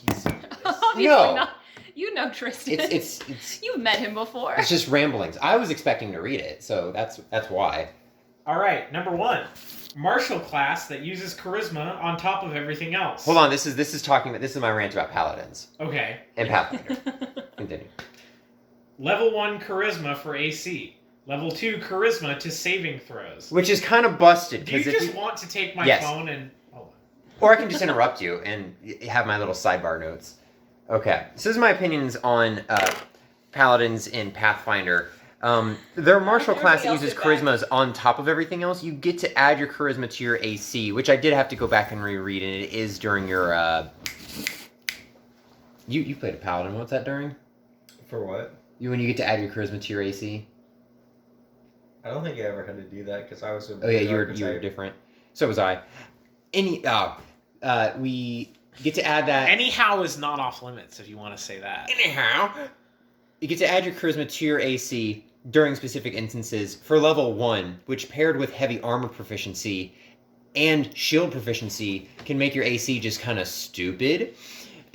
cohesiveness. Obviously No. not. You know Tristan. It's You've met him before. it's just ramblings. I was expecting to read it, so that's why. All right, number 1. Martial class that uses charisma on top of everything else. Hold on, this is my rant about paladins Okay. and Pathfinder. Continue. Level 1 charisma for AC. Level 2 charisma to saving throws. Which is kind of busted. Do you 'cause if just want to take my Yes. phone and... Hold on. Or I can just interrupt you and have my little sidebar notes. Okay, so this is my opinions on paladins in Pathfinder. Their martial class that Everybody uses else get charisma is on top of everything else. You get to add your charisma to your AC, which I did have to go back and reread, and it is during your... You played a paladin. What's that during? For what? When you get to add your charisma to your AC? I don't think I ever had to do that because I was a Oh yeah, you were archetype. different. So was I. We get to add that. Anyhow is not off limits if you want to say that. Anyhow, you get to add your charisma to your AC during specific instances for level 1, which paired with heavy armor proficiency and shield proficiency can make your AC just kind of stupid.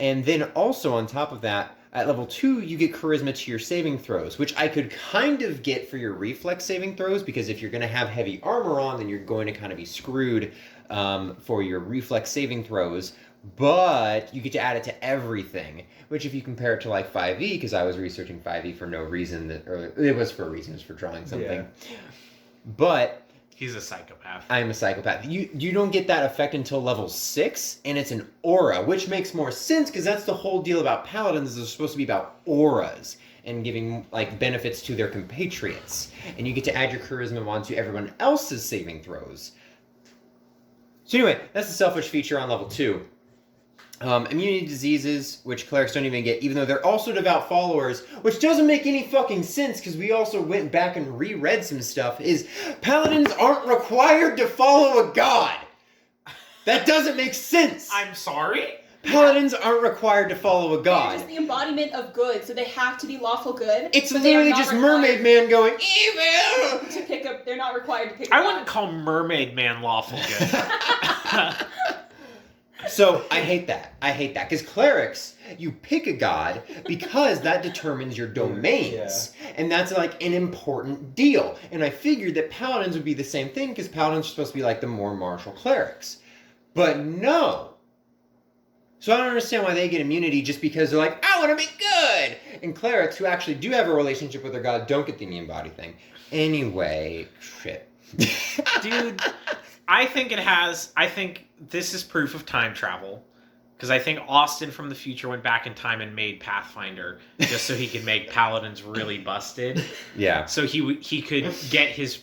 And then also on top of that, at level 2, you get charisma to your saving throws, which I could kind of get for your reflex saving throws, because if you're going to have heavy armor on, then you're going to kind of be screwed for your reflex saving throws. But you get to add it to everything, which if you compare it to like 5e, because I was researching 5e for no reason, or it was for a reason, it was for drawing something. Yeah. But He's a psychopath. I am a psychopath. You don't get that effect until level 6, and it's an aura, which makes more sense because that's the whole deal about paladins. Is they're supposed to be about auras and giving like benefits to their compatriots, and you get to add your charisma onto everyone else's saving throws. So anyway, that's the selfish feature on level 2. Immunity to diseases, which clerics don't even get, even though they're also devout followers, which doesn't make any fucking sense because we also went back and reread some stuff, is paladins aren't required to follow a god. That doesn't make sense. I'm sorry? Paladins aren't required to follow a They're god. just the embodiment of good, so they have to be lawful good. It's but they are literally not just required Mermaid Man going, evil! to pick up. They're not required to pick. I a wouldn't god. call Mermaid Man lawful good. So, I hate that. Because clerics, you pick a god because that determines your domains. Yeah. And that's like an important deal. And I figured that paladins would be the same thing because paladins are supposed to be like the more martial clerics. But no. So I don't understand why they get immunity just because they're like, I want to be good! And clerics who actually do have a relationship with their god don't get the immune body thing. Anyway, shit. Dude, I think this is proof of time travel. Because I think Austin from the future went back in time and made Pathfinder just so he could make paladins really busted. Yeah. So he could get his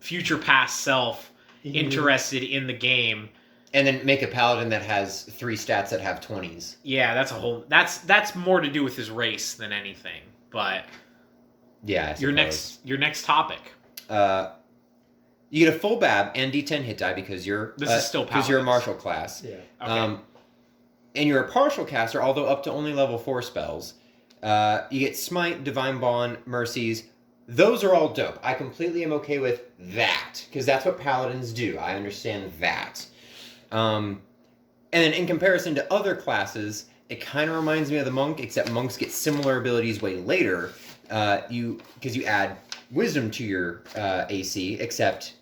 future past self interested in the game. And then make a paladin that has 3 stats that have 20s. Yeah, that's more to do with his race than anything. But Yeah, I your suppose. next topic. You get a full BAB and D10 hit die because you're This is still because you're a paladins. martial class. Yeah. Okay. And you're a partial caster, although up to only level 4 spells. You get Smite, Divine Bond, Mercies. Those are all dope. I completely am okay with that because that's what paladins do. I understand that. And then in comparison to other classes, it kind of reminds me of the monk, except monks get similar abilities way later. Because you add wisdom to your AC, except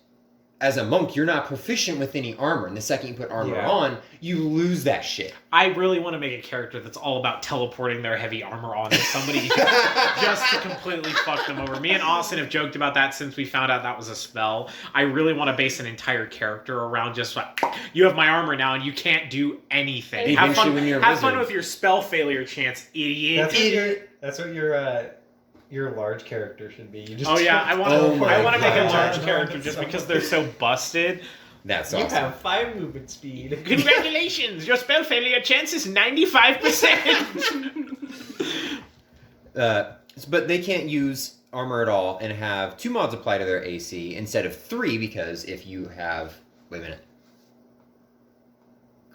as a monk, you're not proficient with any armor. And the second you put armor Yeah. on, you lose that shit. I really want to make a character that's all about teleporting their heavy armor onto somebody just to completely fuck them over. Me and Austin have joked about that since we found out that was a spell. I really want to base an entire character around just like, you have my armor now and you can't do anything. Have Eventually fun, when you're a have fun wizard. with your spell failure chance, idiot. That's what your large character should be. You just Oh yeah, I want to. Oh my I want to make a God. large character just because they're so busted. That's You awesome. have 5 movement speed. Congratulations, your spell failure chance is 95%. But they can't use armor at all and have 2 mods apply to their AC instead of 3 because if you have... Wait a minute.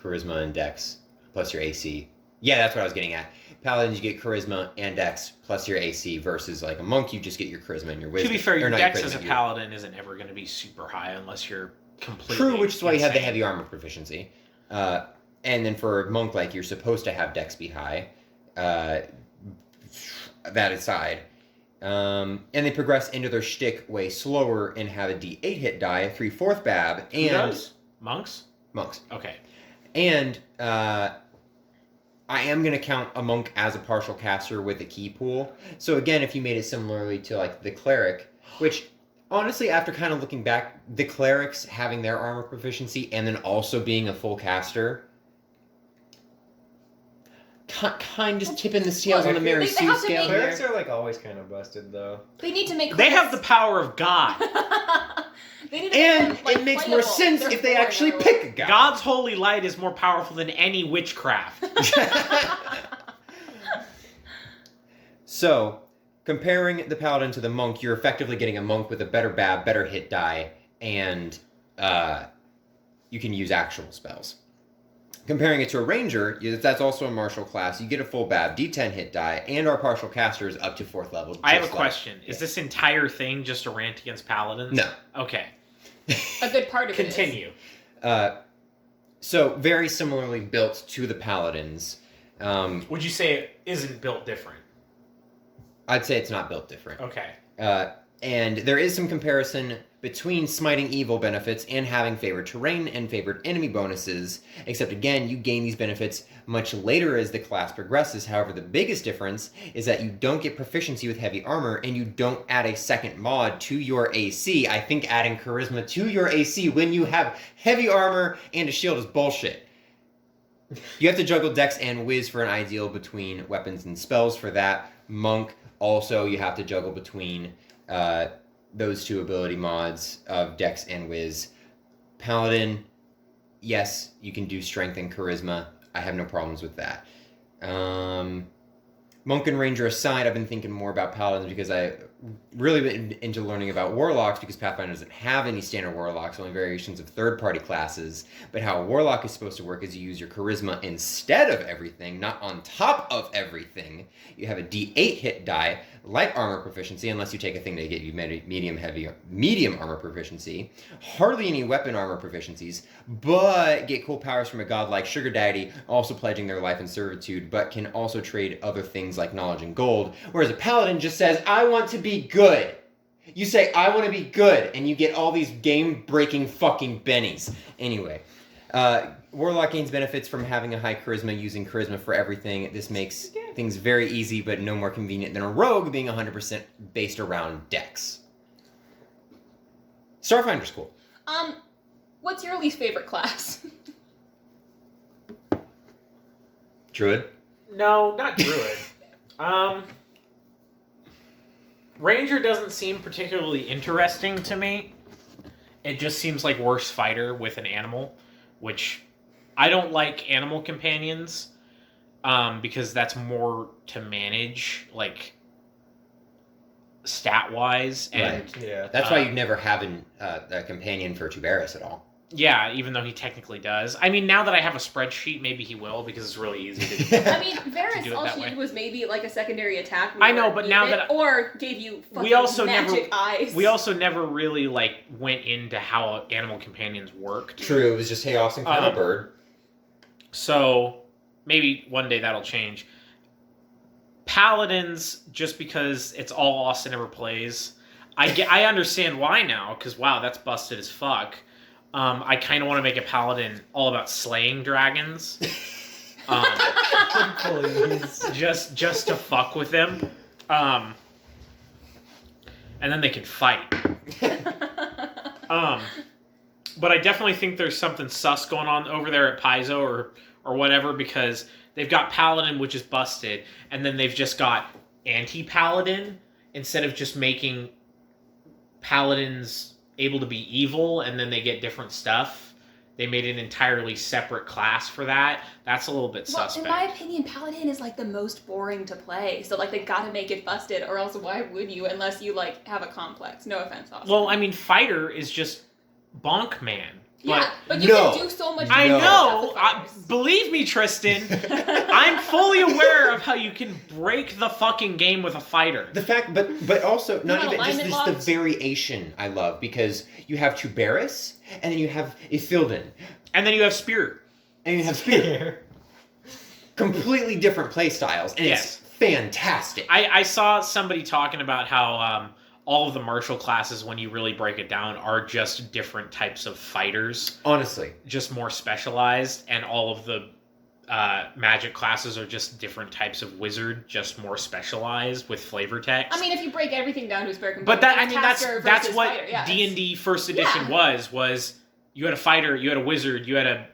Charisma and Dex plus your AC. Yeah, that's what I was getting at. Paladins, you get Charisma and Dex plus your AC versus like a monk, you just get your Charisma and your Wisdom. To be fair, Or your not dex charisma, as a your- paladin isn't ever going to be super high unless you're completely True, which is why you have the insane. heavy armor proficiency. and then for monk, like, you're supposed to have dex be high. That aside. And they progress into their shtick way slower and have a d8 hit die, 3/4 bab, Who and does? Monks? monks. Okay. And I am going to count a monk as a partial caster with a key pool. So again, if you made it similarly to like the cleric, which honestly, after kind of looking back, the clerics having their armor proficiency and then also being a full caster, kind of tipping the scales on the Mary They Sue have to scale make- Clerics there. are like always kind of busted though. They need to make. They have crits. the power of God. They need to make And them, like, it makes more playable. sense They're if they boring actually otherwise. pick a guy. God's holy light is more powerful than any witchcraft. So, comparing the paladin to the monk, you're effectively getting a monk with a better bab, better hit die, and you can use actual spells. Comparing it to a ranger, that's also a martial class. You get a full bab, d10 hit die, and our partial casters up to 4th level. I have a just like- question. Is this entire thing just a rant against paladins? No. Okay. A good part of it. Continue. So, very similarly built to the paladins. Would you say it isn't built different? I'd say it's not built different. Okay. And there is some comparison between smiting evil benefits and having favored terrain and favored enemy bonuses, except again, you gain these benefits much later as the class progresses. However, the biggest difference is that you don't get proficiency with heavy armor and you don't add a second mod to your AC. I think adding charisma to your AC when you have heavy armor and a shield is bullshit. You have to juggle dex and whiz for an ideal between weapons and spells for that. Monk, also you have to juggle between those two ability mods of dex and whiz. Paladin, yes, you can do strength and charisma. I have no problems with that. Monk and ranger aside, I've been thinking more about paladins because I really been into learning about warlocks because Pathfinder doesn't have any standard warlocks, only variations of third-party classes. But how a warlock is supposed to work is you use your charisma instead of everything, not on top of everything. You have a d8 hit die, light armor proficiency, unless you take a thing to get you medium armor proficiency. Hardly any weapon armor proficiencies, but get cool powers from a god like Sugar Daddy, also pledging their life in servitude, but can also trade other things like knowledge and gold. Whereas a paladin just says, I want to be good. You say, I want to be good, and you get all these game-breaking fucking bennies. Anyway, Warlock gains benefits from having a high charisma, using charisma for everything. This makes things very easy, but no more convenient than a rogue being 100% based around dex. Starfinder's cool. What's your least favorite class? Druid? No, not druid. Ranger doesn't seem particularly interesting to me. It just seems like worse fighter with an animal, which I don't like animal companions because that's more to manage, like stat wise, and Right. Yeah. That's why you never have a companion for Tuberus at all. yeah, even though he technically does. I mean, now that I have a spreadsheet, maybe he will because it's really easy to. I mean, To do Varys, it all that she way. did was maybe like a secondary attack. I know, or but now even- that- or gave you fucking We also magic eyes. We also never really like went into how animal companions worked. True, it was just, hey, Austin, kind of bird. So maybe one day that'll change. Paladins, just because it's all Austin ever plays, I understand why now, because wow, that's busted as fuck. I kind of want to make a paladin all about slaying dragons, Please. just to fuck with them, and then they can fight. But I definitely think there's something sus going on over there at Paizo or whatever, because they've got Paladin, which is busted, and then they've just got anti-Paladin instead of just making Paladins able to be evil and then they get different stuff. They made an entirely separate class for that. That's a little bit Well, suspect. in my opinion, Paladin is like the most boring to play. So like they gotta make it busted, or else why would you? Unless you like have a complex. No offense, Austin. Well, I mean, Fighter is just Bonk Man. yeah, but you no. can do so much. I No. know. stuff with Believe me, Tristan. fighters. I'm fully aware of how you can break the fucking game with a fighter. The fact, but also not know, even just alignment the locks? variation I love, because you have Tuberus and then you have Ithilden, And then you have Spirit. and you have Spear. completely different play styles, and Yes. it's fantastic. I saw somebody talking about how all of the martial classes, when you really break it down, are just different types of fighters, Honestly, just more specialized, and all of the magic classes are just different types of wizard, just more specialized with flavor text. I mean, if you break everything down to its bare but that components, I mean it's that's caster versus what fighter. Yeah, D&D first edition Yeah. was you had a fighter, you had a wizard, you had a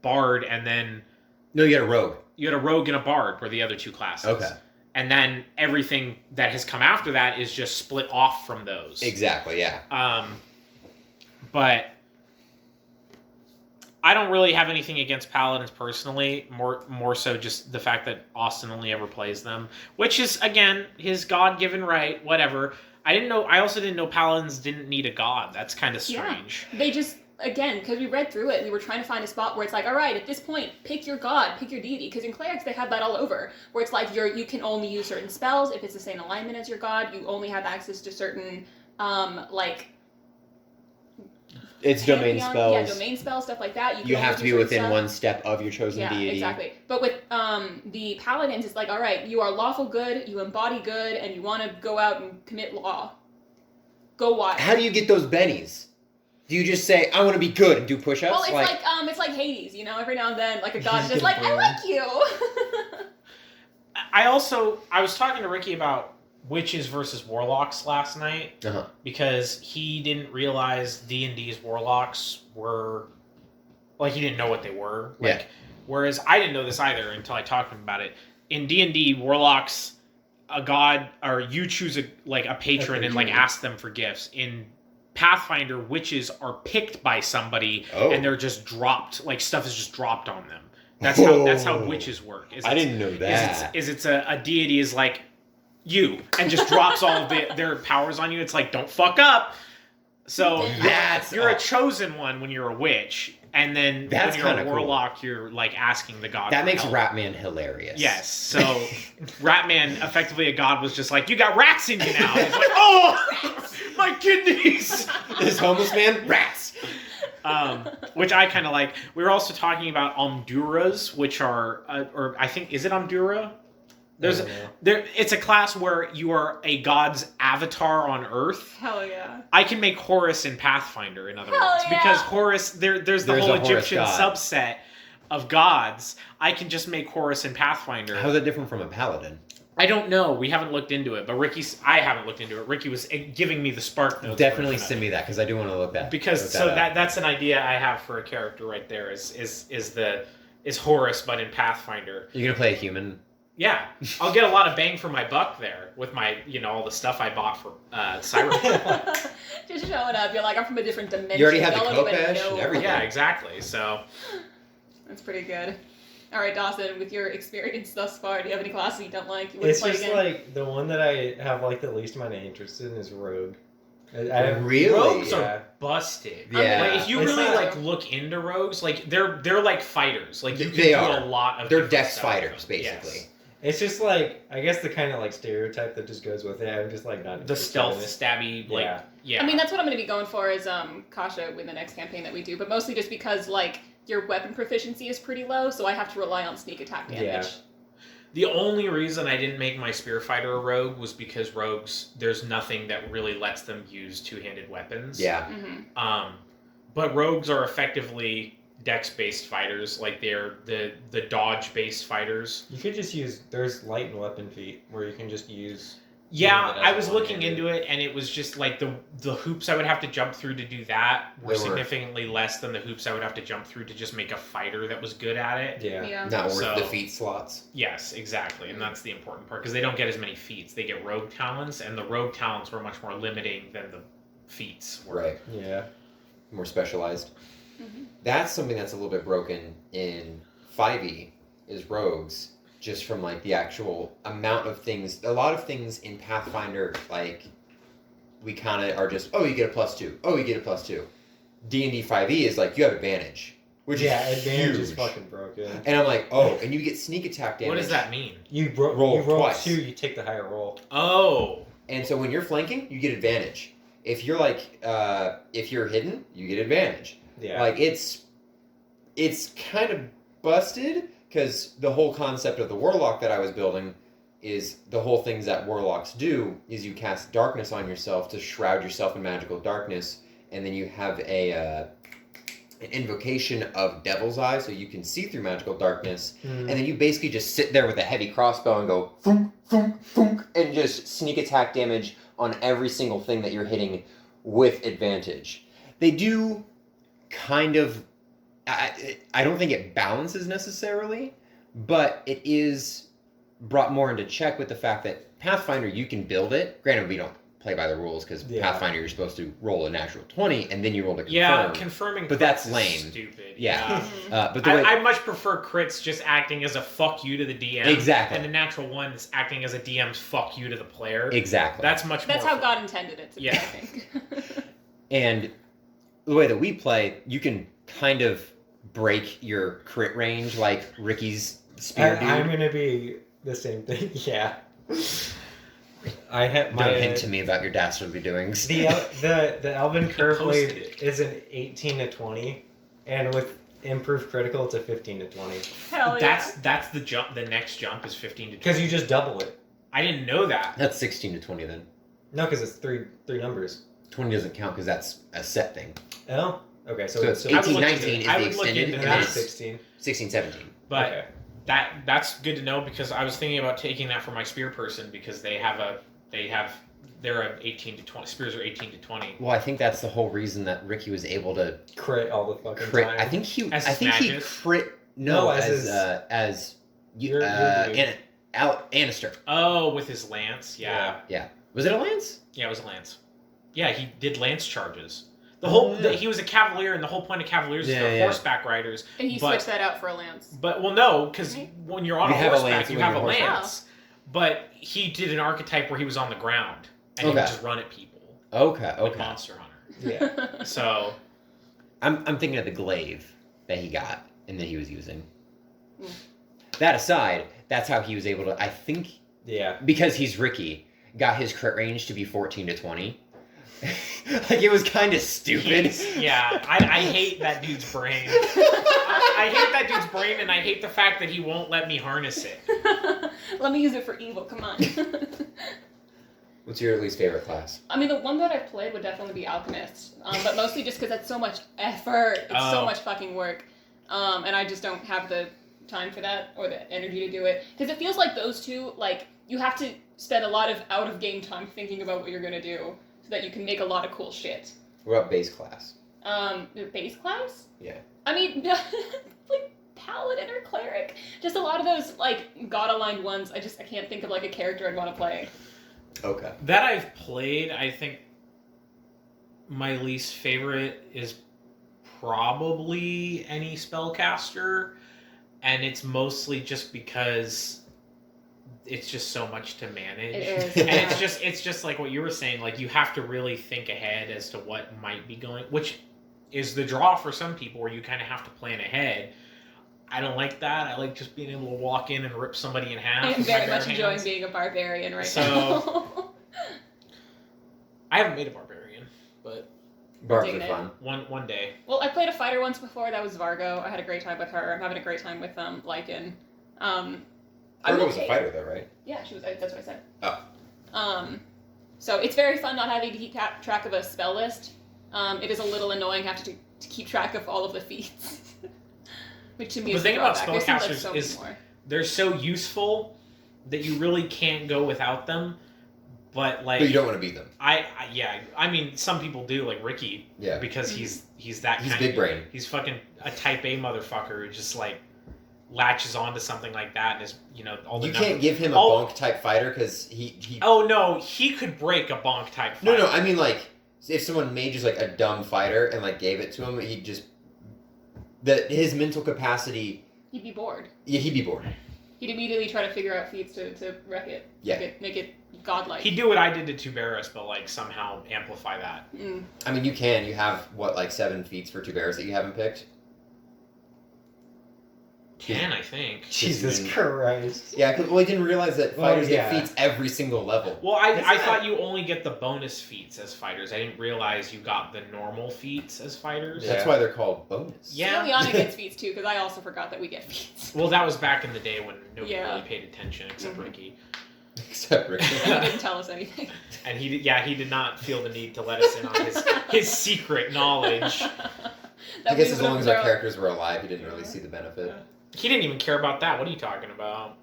bard, and then no, you got a rogue. you had a rogue and a bard were the other two classes. Okay, And then everything that has come after that is just split off from those. exactly. Yeah. But I don't really have anything against paladins personally. More so just the fact that Austin only ever plays them, which is again his God-given right. Whatever. I also didn't know paladins didn't need a god. That's kind of Yeah. strange. They just, again, because we read through it and we were trying to find a spot where it's like, all right, at this point, pick your god, pick your deity. Because in clerics, they have that all over, where it's like you can only use certain spells. If it's the same alignment as your god, you only have access to certain, It's domain pantheon- spells. Yeah, domain spells, stuff like that. You can have only to do be certain within stuff. one step of your chosen Yeah, deity. exactly. But with the paladins, it's like, all right, you are lawful good, you embody good, and you want to go out and commit law. Go wild. How do you get those bennies? Do you just say, "I want to be good" and do push-ups? Well, it's like Hades, you know. Every now and then, like a god's Just just like, get I burned. like you. I was talking to Ricky about witches versus warlocks last night Uh-huh. because he didn't realize D&D's warlocks were like he didn't know what they were. Like, Yeah. Whereas I didn't know this either until I talked to him about it. In D&D, warlocks, a god, or you choose a patron and like patron. ask them for gifts. In Pathfinder, witches are picked by somebody Oh. and they're just dropped. Like stuff is just dropped on them. That's how Oh. witches work. I didn't know that. It's a deity is like you and just drops all of their powers on you. It's like don't fuck up. So That's you're a oh. chosen one when you're a witch, and then That's when you're a kinda cool. warlock, you're like asking the god. That for makes help. Ratman hilarious. Yes. So Ratman, effectively a god, was just like, you got rats in you now. And it's like, oh, my kidneys. This homeless man, rats. Which I kind of like. We were also talking about Omduras, which are, or I think, is it Omdura? It's a class where you are a god's avatar on Earth. Hell yeah. I can make Horus in Pathfinder, in other Hell words, yeah. because Horus, there's the There's whole a Horus Egyptian god. subset of gods. I can just make Horus in Pathfinder. How's that different from a paladin? I don't know. We haven't looked into it, but I haven't looked into it. Ricky was giving me the spark notes. Definitely for it. send me that because I do want to look that. Because look so up. that's an idea I have for a character right there. Is Horus, but in Pathfinder. You're gonna play a human. Yeah, I'll get a lot of bang for my buck there with my all the stuff I bought for Cyberpunk. Just showing up, you're like, I'm from a different dimension. You already have the Y'all don't even Kopesh know. and everything. Yeah, exactly. So That's pretty good. All right, Dawson, with your experience thus far, do you have any classes you don't like? You wouldn't It's play just again? like the one that I have like the least amount of interest in is Rogue. I have, Really? rogues Yeah. are busted. Yeah. Like, if you It's really not- like look into rogues, like they're like fighters. Like you can They do are. a lot of They're different dex stuff with fighters, them. basically. Yes. It's just like I guess the kind of like stereotype that just goes with it. I'm just like not The interested stealth in it. stabby, like Yeah. yeah. I mean, that's what I'm going to be going for is Kasha with the next campaign that we do, but mostly just because, like, your weapon proficiency is pretty low, so I have to rely on sneak attack damage. Yeah. The only reason I didn't make my spear fighter a rogue was because rogues, there's nothing that really lets them use two-handed weapons. Yeah. Mm-hmm. But rogues are effectively dex-based fighters, like they're the dodge-based fighters. You could just use there's light and weapon feat where you can just use. Yeah, Yeah, I was that's looking one-handed. into it, and it was just like the hoops I would have to jump through to do that were They were- significantly less than the hoops I would have to jump through to just make a fighter that was good at it. Yeah. Yeah. Not worth So- the feet slots. Yes, exactly, and that's the important part because they don't get as many feats. They get rogue talents, and the rogue talents were much more limiting than the feats were. Right. Yeah. More specialized. Mhm. That's something that's a little bit broken in 5e is rogues, just from like the actual amount of things. A lot of things in Pathfinder, like we kind of are just, oh, you get a +2. Oh, you get a +2. D&D 5e is like you have advantage, which yeah, is advantage huge. is fucking broken. And I'm like, oh, and you get sneak attack damage. What does that mean? Roll you roll twice. 2, you take the higher roll. Oh, And so when you're flanking, you get advantage. If you're like, if you're hidden, you get advantage. Yeah. Like it's kind of busted because the whole concept of the warlock that I was building is the whole things that warlocks do is you cast darkness on yourself to shroud yourself in magical darkness, and then you have an invocation of Devil's Eye, so you can see through magical darkness, and then you basically just sit there with a heavy crossbow and go thunk, thunk, thunk, and just sneak attack damage on every single thing that you're hitting with advantage. They do kind of... I don't think it balances necessarily, but it is brought more into check with the fact that Pathfinder, you can build it. Granted, we don't play by the rules because Pathfinder, you're supposed to roll a natural 20 and then you roll to confirm. Yeah, confirming. But that's crits is lame. Stupid. Yeah. But the way... I much prefer crits just acting as a fuck you to the DM. Exactly. And the natural one is acting as a DM's fuck you to the player. Exactly. That's much more That's how fun. God intended it to be, Yeah. I think. And the way that we play, you can kind of break your crit range like Ricky's spear dude. I'm gonna be the same thing. Yeah. I have my Don't hint to me about your dastardly doings. the Elven Curve posted Blade it. is an 18 to 20, and with improved critical, it's a 15 to 20. Hell yeah. That's the jump. The next jump is 15 to 20. Because you just double it. I didn't know that. That's 16 to 20 then. No, because it's three numbers. 20 doesn't count because that's a set thing. Oh, okay. So, So it's it's I would 18, look 19 into- is I the would look extended, into and that. then that's it's 16. 16, 17. But Okay. that's good to know because I was thinking about taking that for my spear person because they're a 18 to 20. Spears are 18 to 20. Well, I think that's the whole reason that Ricky was able to Crit all the fucking crit. time. I think he As his he magus? crit No, as you- Your dude. Annister. Oh, with his lance. Yeah. Yeah. Was it a lance? Yeah, it was a lance. Yeah, he did lance charges. Oh, yeah. He was a cavalier, and the whole point of cavaliers is Yeah, they're yeah. horseback riders. And he but- switched that out for a lance. But well, no, because when you're on You a have a horseback, lance you when have a you're horseback. lance. But he did an archetype where he was on the ground and he would Okay. just run at people Okay. like Okay. Monster Hunter. Yeah. So I'm thinking of the glaive that he got and that he was using. Mm. That aside, that's how he was able to. I think Yeah. because he's Ricky, got his crit range to be 14 to 20. Like it was kind of stupid. I hate that dude's brain. I hate that dude's brain, and I hate the fact that he won't let me harness it. Let me use it for evil, come on. What's your least favorite class? I mean, the one that I've played would definitely be Alchemist, but mostly just because that's so much effort. It's so Oh. much fucking work, and I just don't have the time for that or the energy to do it. Because it feels like those two, like, you have to spend a lot of out-of-game time thinking about what you're gonna do so that you can make a lot of cool shit. What about base class? The base class? Yeah. I mean, like, Paladin or Cleric. Just a lot of those, like, God-aligned ones. I can't think of, like, a character I'd want to play. Okay. That I've played, I think my least favorite is probably any spellcaster, and it's mostly just because it's just so much to manage. It is. And yeah. it's just like what you were saying, like you have to really think ahead as to what might be going, which is the draw for some people where you kind of have to plan ahead. I don't like that. I like just being able to walk in and rip somebody in half. I'm with my very bare much enjoying hands. being a barbarian right So- now. I haven't made a barbarian, but Barbs Digging are it. fun. one day. Well, I played a fighter once before. That was Vargo. I had a great time with her. I'm having a great time with Lycan. I'm Virgo was a okay. fighter though, right? Yeah, she was. That's what I said. Oh. So it's very fun not having to keep track of a spell list. It is a little annoying having to keep track of all of the feats. Which to me The is thing a about drawback. There seems like spellcasters so many is- more. They're so useful that you really can't go without them. But like But you don't want to beat them. I mean some people do, like Ricky, Yeah. because he's that He's kind big of, brain. He's fucking a type A motherfucker who just like latches onto something like that and is all the You number- can't give him a all- bonk type fighter because he. Oh no, he could break a bonk type fight. No, I mean like if someone made just like a dumb fighter and like gave it to him, he'd just his mental capacity. He'd be bored. Yeah, he'd be bored. He'd immediately try to figure out feats to wreck it. Yeah. Make it godlike. He'd do what I did to Tuberis, but like somehow amplify that. Mm. I mean, you can. You have what, like 7 feats for Tuberis that you haven't picked. 10, I think. Jesus Even- Christ. Yeah, well, he didn't realize that Well, fighters yeah. get feats every single level. Well, I Isn't thought that- you only get the bonus feats as fighters. I didn't realize you got the normal feats as fighters. Yeah. That's why they're called bonus. Yeah. Liana gets feats too, because I also forgot that we get feats. Well, that was back in the day when nobody Yeah. really paid attention except Mhm. Ricky. Except Rick. And he didn't tell us anything. And he did not feel the need to let us in on his secret knowledge. I guess as long as our characters were alive, he didn't really see the benefit. He didn't even care about that. What are you talking about?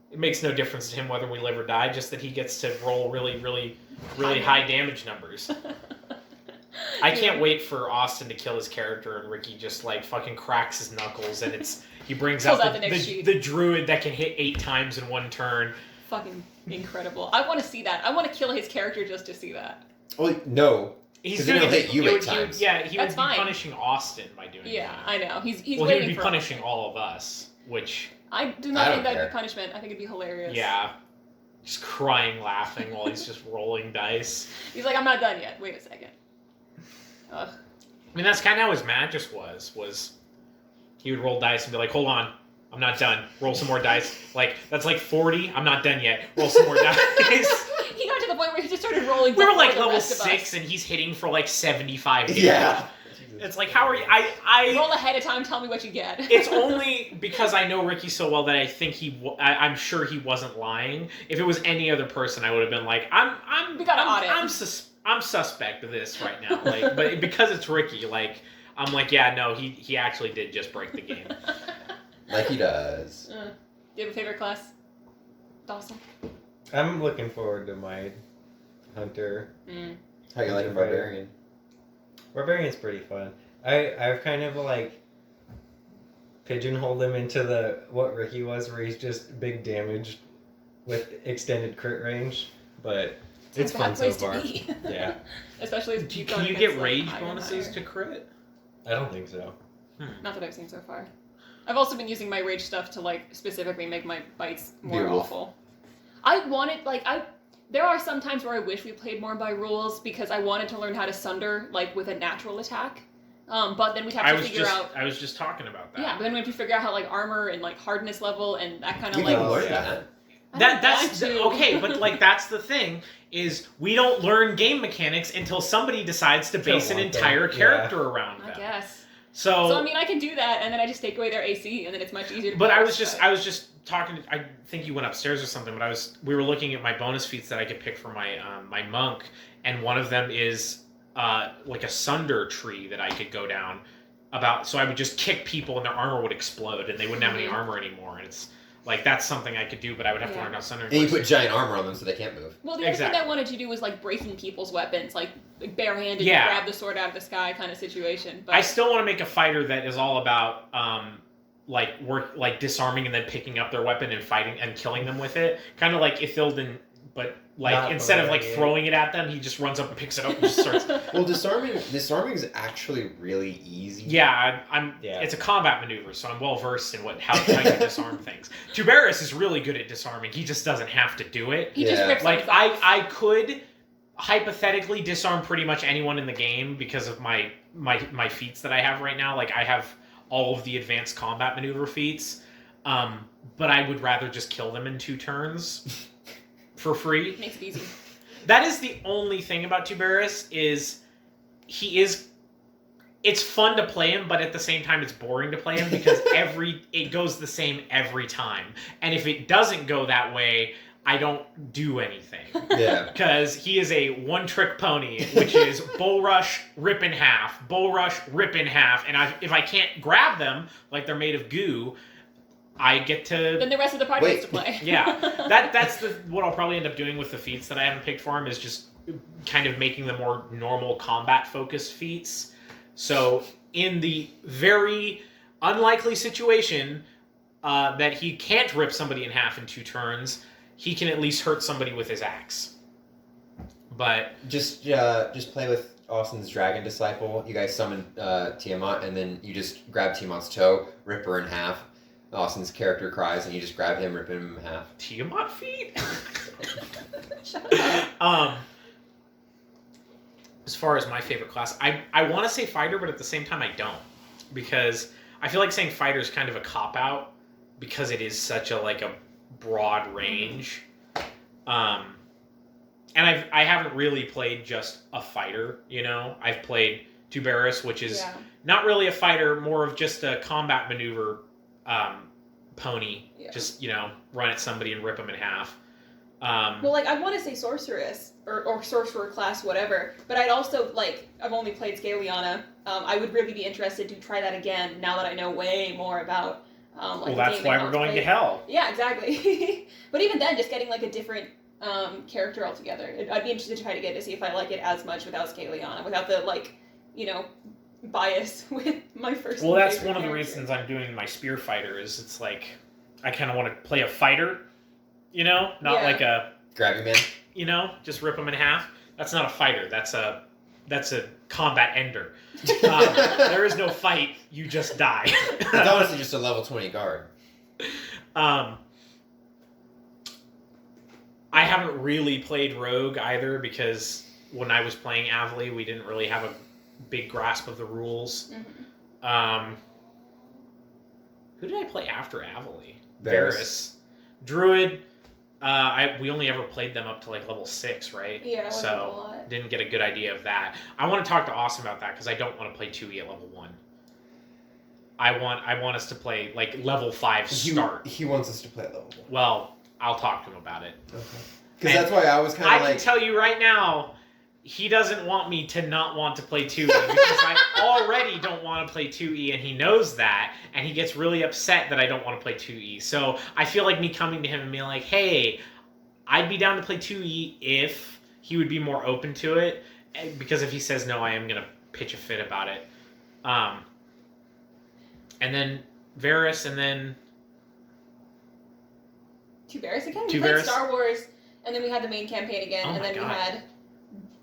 It makes no difference to him whether we live or die, just that he gets to roll really, really, really high damage numbers. I can't wait for Austin to kill his character and Ricky just like fucking cracks his knuckles and he brings Pulls out out the next sheet. the druid that can hit 8 times in one turn. Fucking incredible. I want to see that. I want to kill his character just to see that. Well, no. He's 'Cause then doing he'll hit you he 8 would- times. he That's would be fine. punishing Austin by doing Yeah, that. I know. He's Well, he waiting would be for punishing all of us, which I do I not don't think that'd care. be punishment. I think it'd be hilarious. yeah, just crying, laughing while he's just rolling dice. He's like, I'm not done yet. Wait a second. Ugh. I mean, that's kind of how his Magus was he would roll dice and be like, hold on, I'm not done. Roll some more dice. Like, that's like 40, I'm not done yet. Roll some more dice. He got to the point where he just started rolling. We were before like the level rest of 6 us. and he's hitting for like 75 damage. Yeah. It's like, how are you? I Roll ahead of time. Tell me what you get. it's only because I know Ricky so well that I think I'm sure he wasn't lying. If it was any other person, I would have been like, We gotta audit. I'm suspect of this right now. Like, but because it's Ricky, like, I'm like, yeah, no, he actually did just break the game. Like he does. Do you have a favorite class, Dawson? I'm looking forward to my hunter. How you like a barbarian? Barbarian's pretty fun. I've kind of like pigeonholed him into what Ricky was, where he's just big damage with extended crit range, but it's a fun bad so place to far. be. Yeah, Especially if Can going you against, get like, rage higher and bonuses higher. to crit? I don't think so. Not that I've seen so far. I've also been using my rage stuff to like specifically make my bites more Beautiful. awful. I wanted there are some times where I wish we played more by rules because I wanted to learn how to sunder like with a natural attack. But then we'd have to figure out I was just talking about that. yeah, but then we have to figure out how like armor and like hardness level and that kind of You like can learn yeah. that. I don't That's want to. okay, but like that's the thing is we don't learn game mechanics until somebody decides to base an want them, entire yeah. character around I them. guess. So, So I mean I can do that and then I just take away their AC and then it's much easier to but play I with was just stuff. talking. I think you went upstairs or something. But we were looking at my bonus feats that I could pick for my my monk, and one of them is like a sunder tree that I could go down. So I would just kick people and their armor would explode and they wouldn't have any Mhm. armor anymore. And it's like that's something I could do, but I would have to Yeah. learn how sunder. And you works. put giant armor on them so they can't move. Well, the other Exactly. thing I wanted to do was like breaking people's weapons, like barehanded, Yeah. grab the sword out of the sky kind of situation. But I still want to make a fighter that is all about like disarming and then picking up their weapon and fighting and killing them with it, kind of like Ithilden, but like Not instead of like throwing it. throwing it at them, he just runs up and picks it up and just starts. Well, disarming is actually really easy. Yeah, I'm. Yeah. It's a combat maneuver, so I'm well versed in how you disarm things. Tuberus is really good at disarming. He just doesn't have to do it. he just Yeah. rips Like things off. I could hypothetically disarm pretty much anyone in the game because of my feats that I have right now. Like I have all of the advanced combat maneuver feats, but I would rather just kill them in 2 turns for free. Makes it easy. That is the only thing about Tuberus is it's fun to play him, but at the same time it's boring to play him because it goes the same every time. And if it doesn't go that way, I don't do anything. Yeah. Because he is a one-trick pony, which is bull rush, rip in half, bull rush, rip in half, and if I can't grab them like they're made of goo, I get to Then the rest of the party Wait. gets to play. yeah, that's what I'll probably end up doing with the feats that I haven't picked for him is just kind of making the more normal combat focused feats. So in the very unlikely situation that he can't rip somebody in half in 2 turns, he can at least hurt somebody with his axe. But Just play with Austin's Dragon Disciple. You guys summon Tiamat, and then you just grab Tiamat's toe, rip her in half. Austin's character cries, and you just grab him, rip him in half. Tiamat feat? Shut up. As far as my favorite class, I want to say fighter, but at the same time I don't. Because I feel like saying fighter is kind of a cop-out. because it is such a broad range. And I haven't really played just a fighter, you know. I've played Tuberis, which is not really a fighter, more of just a combat maneuver pony. Yeah. Just, you know, run at somebody and rip them in half. Well, like, I want to say sorceress or sorcerer class, whatever, but I'd also, like, I've only played Scaliana. I would really be interested to try that again now that I know way more about like, well, that's why we're going to hell. Yeah, exactly. But even then, just getting, like, a different character altogether. I'd be interested to try to get to see if I like it as much without Scaliana, without the, like, you know, bias with my first. Well, that's one of the character. reasons I'm doing my spear fighter. Is it's like I kind of want to play a fighter, you know, not like a Grab man. you know, just rip them in half. That's not a fighter. That's a combat ender. There is no fight. You just die. It's honestly just a level 20 guard. I haven't really played Rogue either because when I was playing Avali, we didn't really have a big grasp of the rules. Mm-hmm. Who did I play after Avali? Varys. Druid. We only ever played them up to like level 6, right? Yeah, it wasn't a so lot. didn't get a good idea of that. I want to talk to Austin about that because I don't want to play 2E at level 1. I want us to play like level 5 start. He wants us to play at level 1. Well, I'll talk to him about it. Okay. Because that's why I was kind I of like... can tell you right now, he doesn't want me to not want to play 2E because I already don't want to play 2E, and he knows that, and he gets really upset that I don't want to play 2E. So I feel like me coming to him and being like, hey, I'd be down to play 2E if he would be more open to it, because if he says no, I am going to pitch a fit about it. And then Varys, and then... Tuberis again? We Tuberis. played Star Wars, and then we had the main campaign again, Oh and my then God.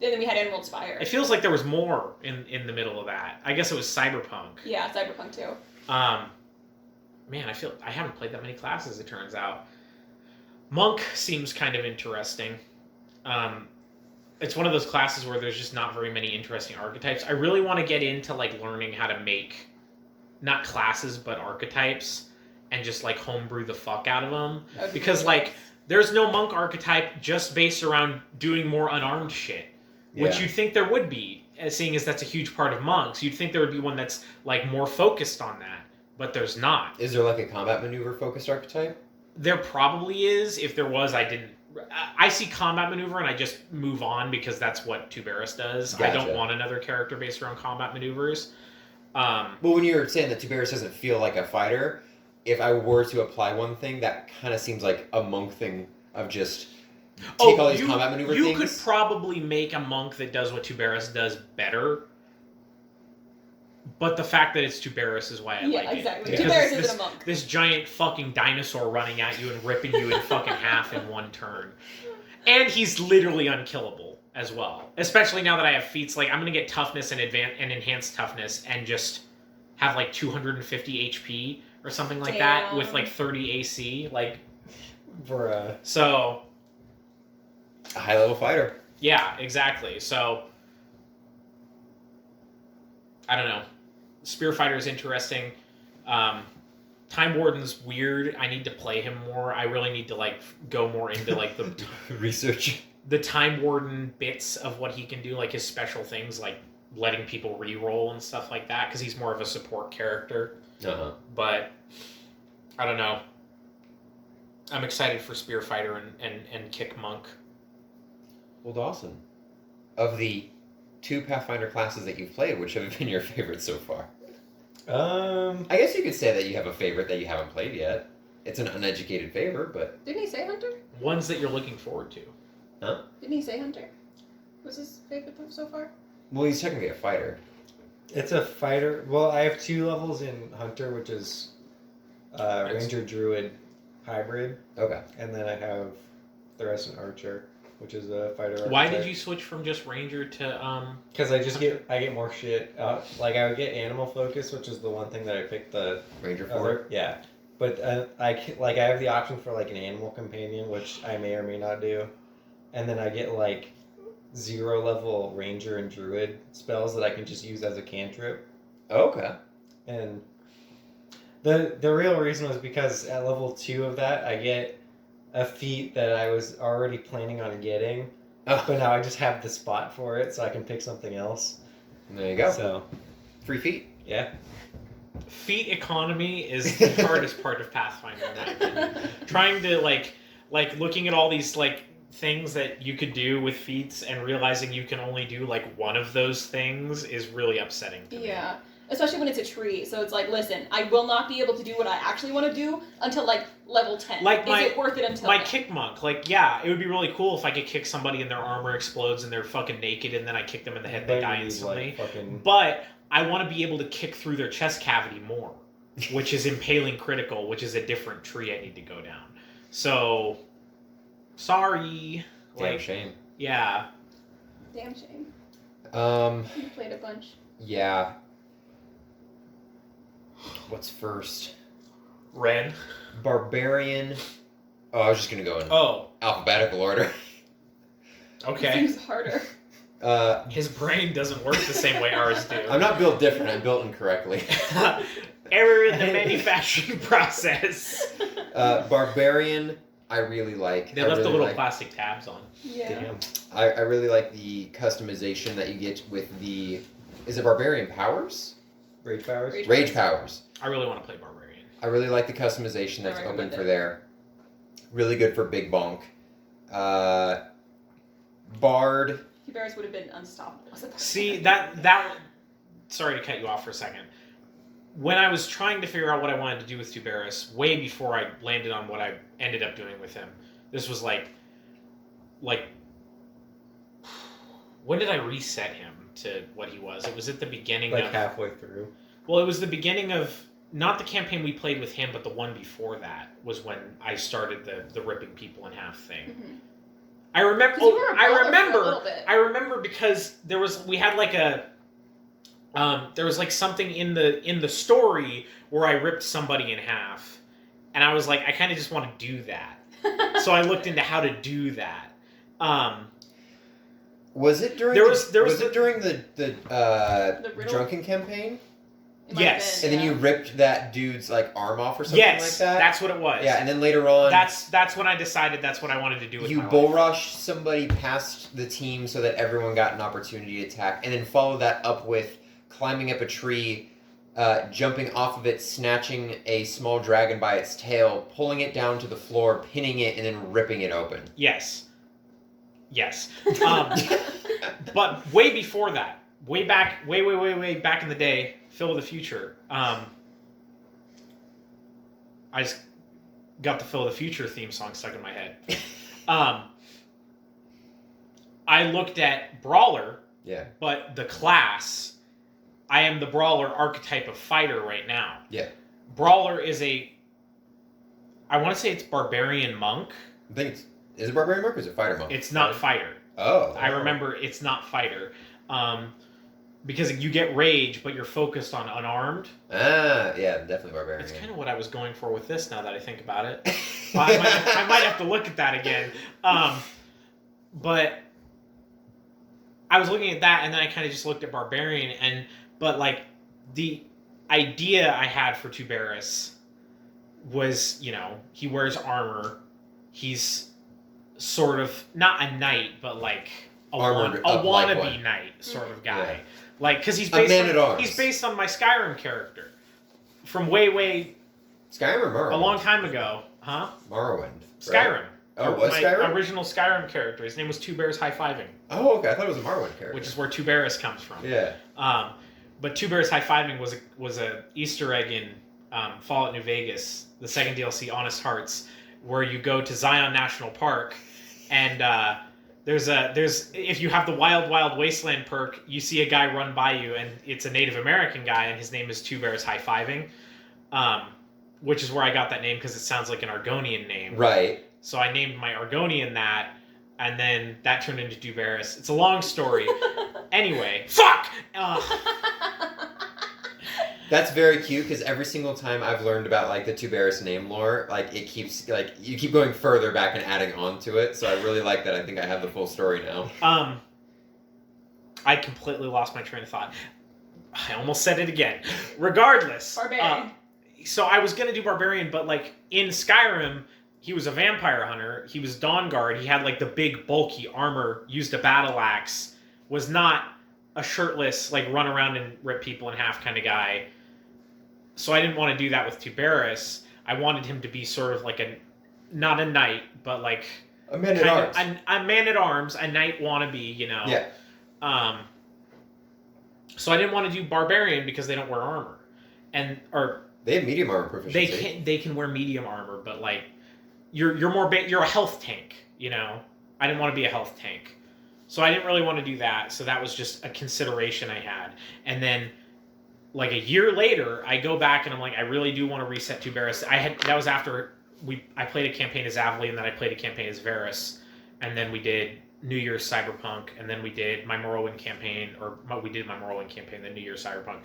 we had Emerald Spire. It feels like there was more in the middle of that. I guess it was Cyberpunk. Yeah, Cyberpunk too. Man, I haven't played that many classes, it turns out. Monk seems kind of interesting. It's one of those classes where there's just not very many interesting archetypes. I really want to get into like learning how to make not classes but archetypes and just like homebrew the fuck out of them. Because like there's no monk archetype just based around doing more unarmed shit. Which you'd think there would be, seeing as that's a huge part of monks. You'd think there would be one that's like more focused on that, but there's not. Is there like a combat maneuver focused archetype? There probably is. If there was, I didn't. I see combat maneuver and I just move on because that's what Tuberis does. Gotcha. I don't want another character based around combat maneuvers. Well, when you were saying that Tuberis doesn't feel like a fighter, if I were to apply one thing, that kind of seems like a monk thing of just take all these combat maneuver things. You could probably make a monk that does what Tuberis does better. But the fact that it's Tuberis is why I like exactly. it. Because Tuberis it's isn't a monk. This giant fucking dinosaur running at you and ripping you in fucking half in one turn. And he's literally unkillable as well. Especially now that I have feats like I'm gonna get toughness and enhanced toughness and just have like 250 HP or something like that with like 30 AC. Like so a high level fighter. yeah, exactly. So I don't know. Spear Fighter is interesting. Time Warden's weird. I need to play him more. I really need to like go more into like the research, the Time Warden bits of what he can do, like his special things, like letting people re-roll and stuff like that, because he's more of a support character. But I don't know. I'm excited for Spear Fighter and Kick Monk. Well, Dawson, of the 2 Pathfinder classes that you've played, which have been your favorites so far? I guess you could say that you have a favorite that you haven't played yet. It's an uneducated favorite, but... Didn't he say Hunter? Ones that you're looking forward to. Huh? Didn't he say Hunter? Was his favorite so far? Well, he's technically a fighter. It's a fighter. Well, I have 2 levels in Hunter, which is Ranger Druid hybrid. Okay. And then I have the rest in Archer, which is a fighter. Why did you switch from just Ranger to Because I just get more shit. Like I would get Animal Focus, which is the one thing that I picked the Ranger for. Yeah, but I have the option for like an Animal Companion, which I may or may not do, and then I get like 0 level Ranger and Druid spells that I can just use as a cantrip. Okay. And The real reason was because at level 2 of that, I get a feat that I was already planning on getting, Oh, but now I just have the spot for it, so I can pick something else. there you go. So, 3 feet. yeah. Feat economy is the hardest part of Pathfinder, in my opinion. Trying to like looking at all these like things that you could do with feats and realizing you can only do like one of those things is really upsetting to me. Yeah. Especially when it's a tree. So it's like, listen, I will not be able to do what I actually want to do until like level 10. Like Is my- it worth it until My then? kick monk, like, yeah, it would be really cool if I could kick somebody and their armor explodes and they're fucking naked and then I kick them in the head and they But die you need, instantly. like, fucking... But I want to be able to kick through their chest cavity more, which is impaling critical, which is a different tree I need to go down. So, sorry. Damn Like, shame. yeah. Damn shame. You played a bunch. Yeah. What's first? Red. Barbarian. Oh, I was just gonna go in Oh, alphabetical order. okay. Seems harder. His brain doesn't work the same way ours do. I'm not built different. I'm built incorrectly. Error in the manufacturing process. Barbarian, I really like. They I left the really little like- plastic tabs on. Yeah. Damn. I really like the customization that you get with the. Is it Barbarian Powers? Rage powers? Rage Powers. I really want to play Barbarian. I really like the customization that's I open recommend for it. there. Really good for Big Bonk. Bard. Hubris would have been unstoppable. as a See, barbarian. that sorry to cut you off for a second. When I was trying to figure out what I wanted to do with Tuberis, way before I landed on what I ended up doing with him, this was like when did I reset him to what he was? It was at the beginning Like of halfway through. well, it was the beginning of not the campaign we played with him, but the one before that was when I started the ripping people in half thing. Mhm. I remember. 'Cause you were a brawler for a remember. little bit. I remember because we had like a there was like something in the story where I ripped somebody in half, and I was like, I kind of just want to do that. So I looked into how to do that. Was it during? There was it during the The riddle? drunken campaign? It might have Yes. been, And then yeah. you ripped that dude's like arm off or something Yes, like that. that's what it was. Yeah, and then later on, that's when I decided that's what I wanted to do with you my bull life. rushed somebody past the team so that everyone got an opportunity to attack, and then follow that up with climbing up a tree, jumping off of it, snatching a small dragon by its tail, pulling it down to the floor, pinning it, and then ripping it open. Yes. But way before that, way back in the day, Phil of the Future. I just got the Phil of the Future theme song stuck in my head. I looked at Brawler, Yeah. but the class, I am the Brawler archetype of fighter right now. Yeah. Brawler is I want to say it's Barbarian Monk. I think is it Barbarian Monk or is it Fighter Monk? It's not fighter. Oh. I remember it's not fighter. Because you get rage, but you're focused on unarmed. Ah, yeah, definitely Barbarian. That's kind of what I was going for with this now that I think about it. I might have to look at that again. But I was looking at that, and then I kind of just looked at Barbarian, but like the idea I had for Tuberis was, he wears armor. He's sort of not a knight, but like a Armored up like wannabe one. knight sort of guy. Yeah. Like, because he's A man based at arms. he's based on my Skyrim character from way Skyrim or Morrowind? a long time ago, huh? Morrowind. right? Skyrim. Oh, was my Skyrim? original Skyrim character. His name was Two Bears High Fiving, Oh, okay. I thought it was a Morrowind character. which is where Two Bears comes from. Yeah. But Two Bears High Fiving was a Easter egg in Fallout New Vegas, the second DLC, Honest Hearts, where you go to Zion National Park, and there's if you have the Wild Wasteland perk, you see a guy run by you, and it's a Native American guy, and his name is Two Bears High Fiving, which is where I got that name because it sounds like an Argonian name. Right. So I named my Argonian that, and then that turned into Tuberis. It's a long story. Anyway, fuck! That's very cute because every single time I've learned about like the Tuberis name lore, like it keeps like you keep going further back and adding on to it. So I really like that. I think I have the full story now. I completely lost my train of thought. I almost said it again. Regardless. Barbarian. So I was gonna do barbarian, but like in Skyrim, he was a vampire hunter. He was Dawnguard. He had like the big bulky armor, used a battle axe. Was not a shirtless like run around and rip people in half kind of guy. So I didn't want to do that with Tuberis. I wanted him to be sort of like not a knight, but like A man at arms. a man at arms, a knight wannabe, you know. Yeah. So I didn't want to do barbarian because they don't wear armor, or They have medium armor proficiency. they can wear medium armor, but like you're more you're a health tank, you know. I didn't want to be a health tank, so I didn't really want to do that. So that was just a consideration I had, and then. Like a year later, I go back and I'm like, I really do want to reset Tuberis. That was after I played a campaign as Avali, and then I played a campaign as Varys, and then we did New Year's Cyberpunk, and then we did my Morrowind campaign, then New Year's Cyberpunk.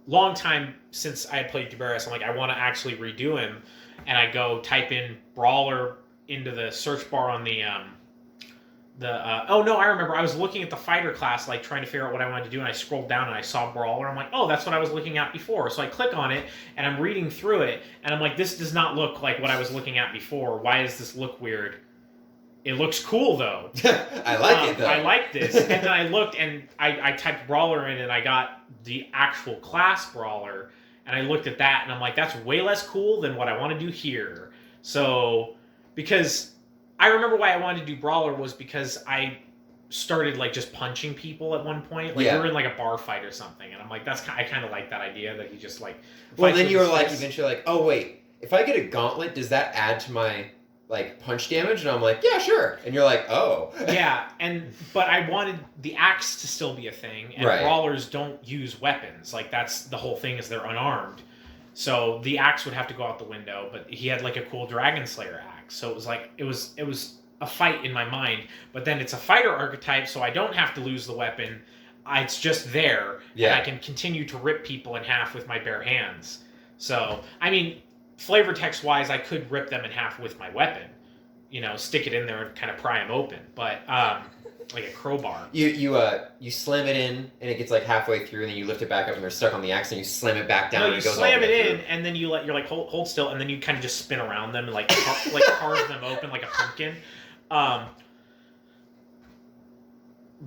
Long time since I had played Tuberis, I'm like, I want to actually redo him, and I go type in Brawler into the search bar on oh no, I remember. I was looking at the fighter class, like trying to figure out what I wanted to do, and I scrolled down and I saw Brawler. I'm like, oh, that's what I was looking at before. So I click on it and I'm reading through it, and I'm like, this does not look like what I was looking at before. Why does this look weird? It looks cool though. I like it though. I like this. And then I looked and I typed Brawler in, and I got the actual class Brawler, and I looked at that and I'm like, that's way less cool than what I want to do here. So because I remember why I wanted to do Brawler was because I started like just punching people at one point. Like we were in like a bar fight or something, and I'm like, I kind of like that idea that he just like. Well, then you were like eventually like, oh wait, if I get a gauntlet, does that add to my like punch damage? And I'm like, yeah, sure. And you're like, oh. Yeah, but I wanted the axe to still be a thing, and Brawlers don't use weapons. Like that's the whole thing, is they're unarmed. So the axe would have to go out the window, but he had like a cool Dragon Slayer axe. So it was like it was a fight in my mind. But then it's a fighter archetype, so I don't have to lose the weapon. It's just there, and I can continue to rip people in half with my bare hands. So I mean, flavor text wise, I could rip them in half with my weapon. You know, stick it in there and kind of pry them open. But like a crowbar. You slam it in, and it gets like halfway through, and then you lift it back up, and they're stuck on the axe, and you slam it back down. No, and you it goes slam all the it way in, through. and then you're like hold still, and then you kind of just spin around them and like carve them open like a pumpkin. But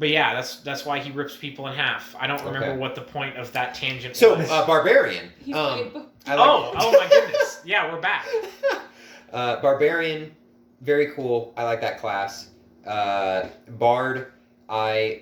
yeah, that's why he rips people in half. I don't remember what the point of that tangent was. So barbarian. He's oh my goodness! Yeah, we're back. Barbarian, very cool. I like that class. Bard, I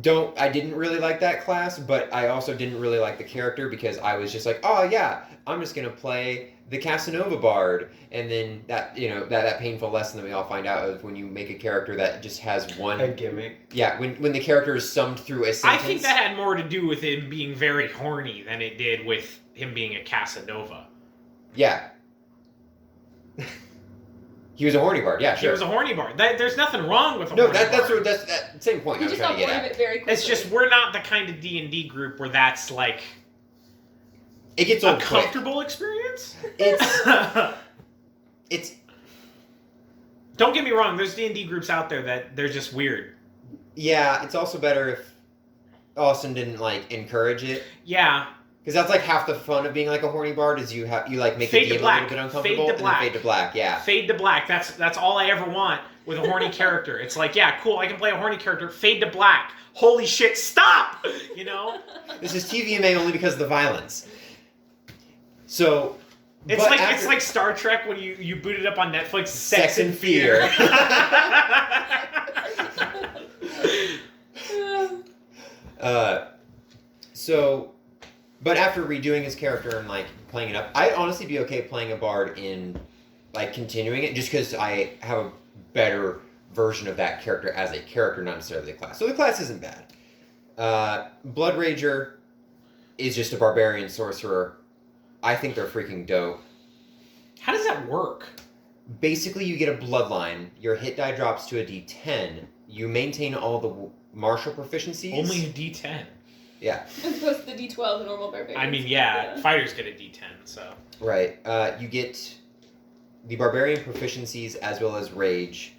didn't really like that class, but I also didn't really like the character because I was just like, oh yeah, I'm just gonna play the Casanova Bard, and then that that painful lesson that we all find out of when you make a character that just has a gimmick. Yeah, when the character is summed through a sentence. I think that had more to do with him being very horny than it did with him being a Casanova. Yeah. He was a horny bard, yeah, sure. He was a horny bard. There's nothing wrong with a horny bard. That's that same point I was trying to get at. It very quickly. It's just we're not the kind of D&D group where that's like it gets a comfortable experience. It's Don't get me wrong, there's D&D groups out there that they're just weird. Yeah, it's also better if Austin didn't like encourage it. Yeah. Because that's like half the fun of being like a horny bard is you like make fade the DM a little bit uncomfortable and then fade to black. Yeah. Fade to black. That's all I ever want with a horny character. It's like, yeah, cool, I can play a horny character. Fade to black. Holy shit, stop! You know? This is TVMA only because of the violence. So it's like Star Trek when you boot it up on Netflix. Sex and Fear. But after redoing his character and like playing it up, I'd honestly be okay playing a bard in like continuing it just because I have a better version of that character as a character, not necessarily the class. So the class isn't bad. Blood Rager is just a barbarian sorcerer. I think they're freaking dope. How does that work? Basically, you get a bloodline. Your hit die drops to a D10. You maintain all the martial proficiencies. Only a D10. Yeah. As opposed to the D12, the normal barbarian. I mean, yeah, fighters get a D10, so. Right. You get the barbarian proficiencies as well as rage,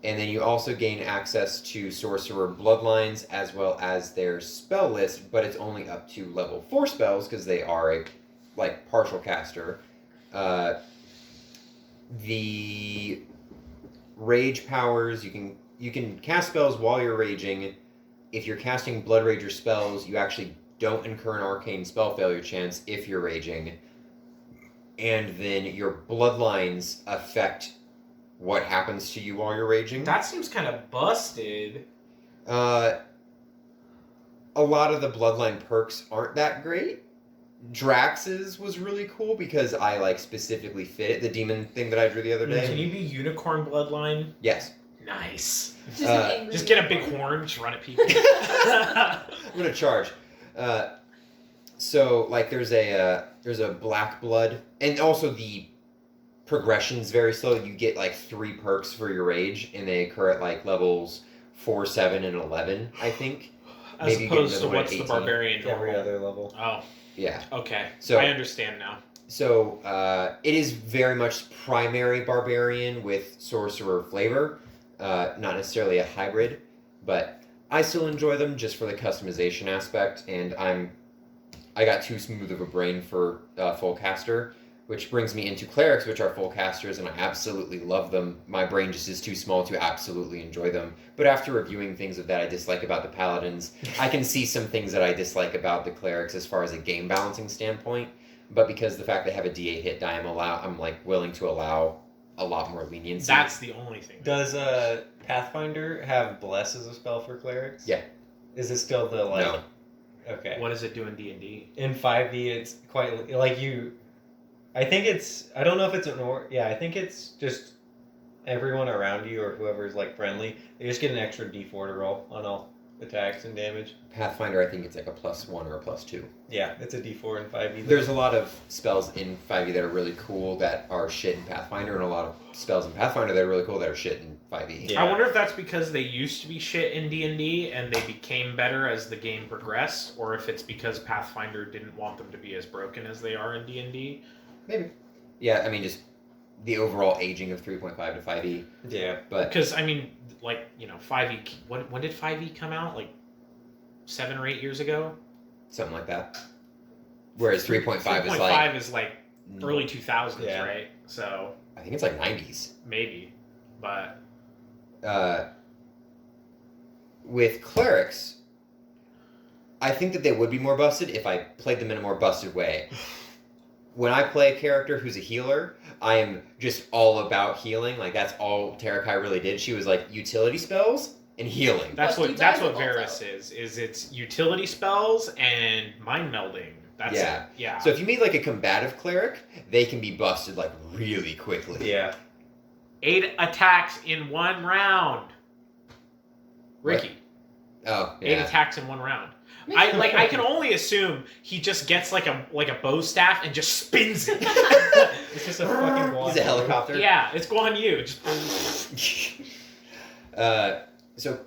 and then you also gain access to sorcerer bloodlines as well as their spell list, but it's only up to level 4 spells because they are a like partial caster. The rage powers, you can cast spells while you're raging. If you're casting Blood Rager spells, you actually don't incur an arcane spell failure chance if you're raging. And then your bloodlines affect what happens to you while you're raging. That seems kind of busted. A lot of the bloodline perks aren't that great. Drax's was really cool because I like specifically fit it. The demon thing that I drew the other day. Can you be unicorn bloodline? Yes. Nice. Just an angry Just get a big unicorn. horn, just run at people. I'm gonna charge. So like there's a black blood, and also the progression's very slow. You get like 3 perks for your rage, and they occur at like levels 4, 7, and 11, I think. As Maybe you get opposed to another one at what's the 18. barbarian Every normal? other level. Oh, Yeah. okay. So- I understand now. So it is very much primary barbarian with sorcerer flavor, not necessarily a hybrid, but I still enjoy them just for the customization aspect, and I got too smooth of a brain for full caster, which brings me into clerics, which are full casters, and I absolutely love them. My brain just is too small to absolutely enjoy them. But after reviewing things that I dislike about the paladins, I can see some things that I dislike about the clerics as far as a game balancing standpoint. But because the fact they have a D8 hit die, I'm like willing to allow a lot more leniency. That's the only thing. Does Pathfinder have Bless as a spell for clerics? Yeah. Is it still the like? No. Okay. What does it do in D&D? In 5e, it's quite like you. I think it's. I don't know if it's an or. Yeah, I think it's just everyone around you or whoever's like friendly. They just get an extra D4 to roll on all attacks and damage. Pathfinder, I think it's like a +1 or a +2. Yeah, it's a D4 in 5e. There's a lot of spells in 5e that are really cool that are shit in Pathfinder, and a lot of spells in Pathfinder that are really cool that are shit in 5e. Yeah. I wonder if that's because they used to be shit in D&D and they became better as the game progressed, or if it's because Pathfinder didn't want them to be as broken as they are in D&D. Maybe. Yeah, I mean, just the overall aging of 3.5 to 5e. Yeah. But Because, I mean, like, 5e... When did 5e come out? Like, 7 or 8 years ago? something like that. Whereas 3.5 is like... 3.5 is like early 2000s, Yeah. right? So, I think it's like 90s. maybe. But... With clerics, I think that they would be more busted if I played them in a more busted way. When I play a character who's a healer, I am just all about healing. Like, that's all Tarakai really did. She was like, utility spells and healing. That's Plus, what you that's guys what have Varus is it's utility spells and mind melding. That's Yeah. it. Yeah. So if you meet like a combative cleric, they can be busted like really quickly. Yeah. 8 attacks in 1 round. Ricky. Oh, 8 yeah. attacks in 1 round. I can only assume he just gets like a bow staff and just spins it. It's just a fucking wand. He's a helicopter. Yeah, it's Guan Yu. Just So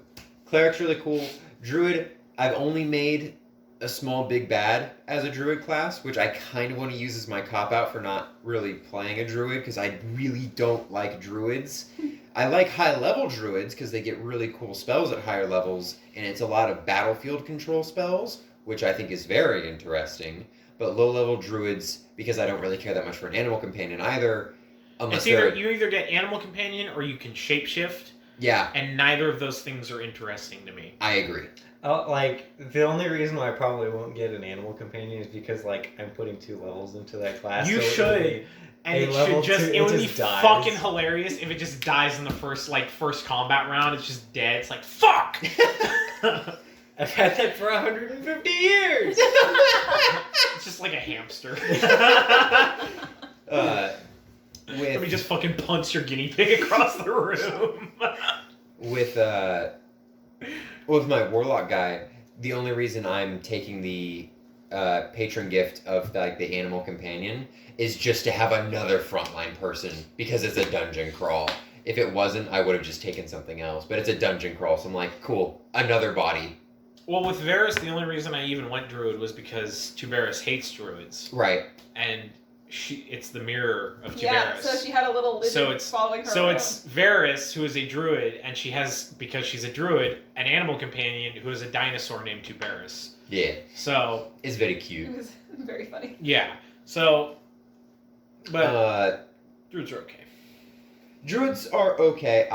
cleric's really cool. Druid, I've only made a small big bad as a druid class, which I kind of want to use as my cop out for not really playing a druid because I really don't like druids. I like high level druids because they get really cool spells at higher levels, and it's a lot of battlefield control spells, which I think is very interesting. But low level druids, because I don't really care that much for an animal companion either, unless it's either they're you either get animal companion or you can shapeshift, yeah, and neither of those things are interesting to me. I agree. Like the only reason why I probably won't get an animal companion is because like I'm putting 2 levels into that class. You so it should. would be- And A it level should just two, it it would be just dies. fucking hilarious if it just dies in the first combat round. It's just dead. It's like fuck. I've had that for 150 years. It's just like a hamster. Let me just fucking punch your guinea pig across the room. With my warlock guy, the only reason I'm taking the patron gift of like the animal companion is just to have another frontline person because it's a dungeon crawl. If it wasn't, I would have just taken something else. But it's a dungeon crawl, so I'm like, cool, another body. Well, with Varus, the only reason I even went druid was because Tuberis hates druids, Right. and it's the mirror of Tuberis. Yeah, so she had a little lizard So it's- following her So around. it's Varus, who is a druid, and she has, because she's a druid, an animal companion who is a dinosaur named Tuberis. Yeah. So, It's very It cute. was very funny. yeah. So, but druids are okay. Druids are okay.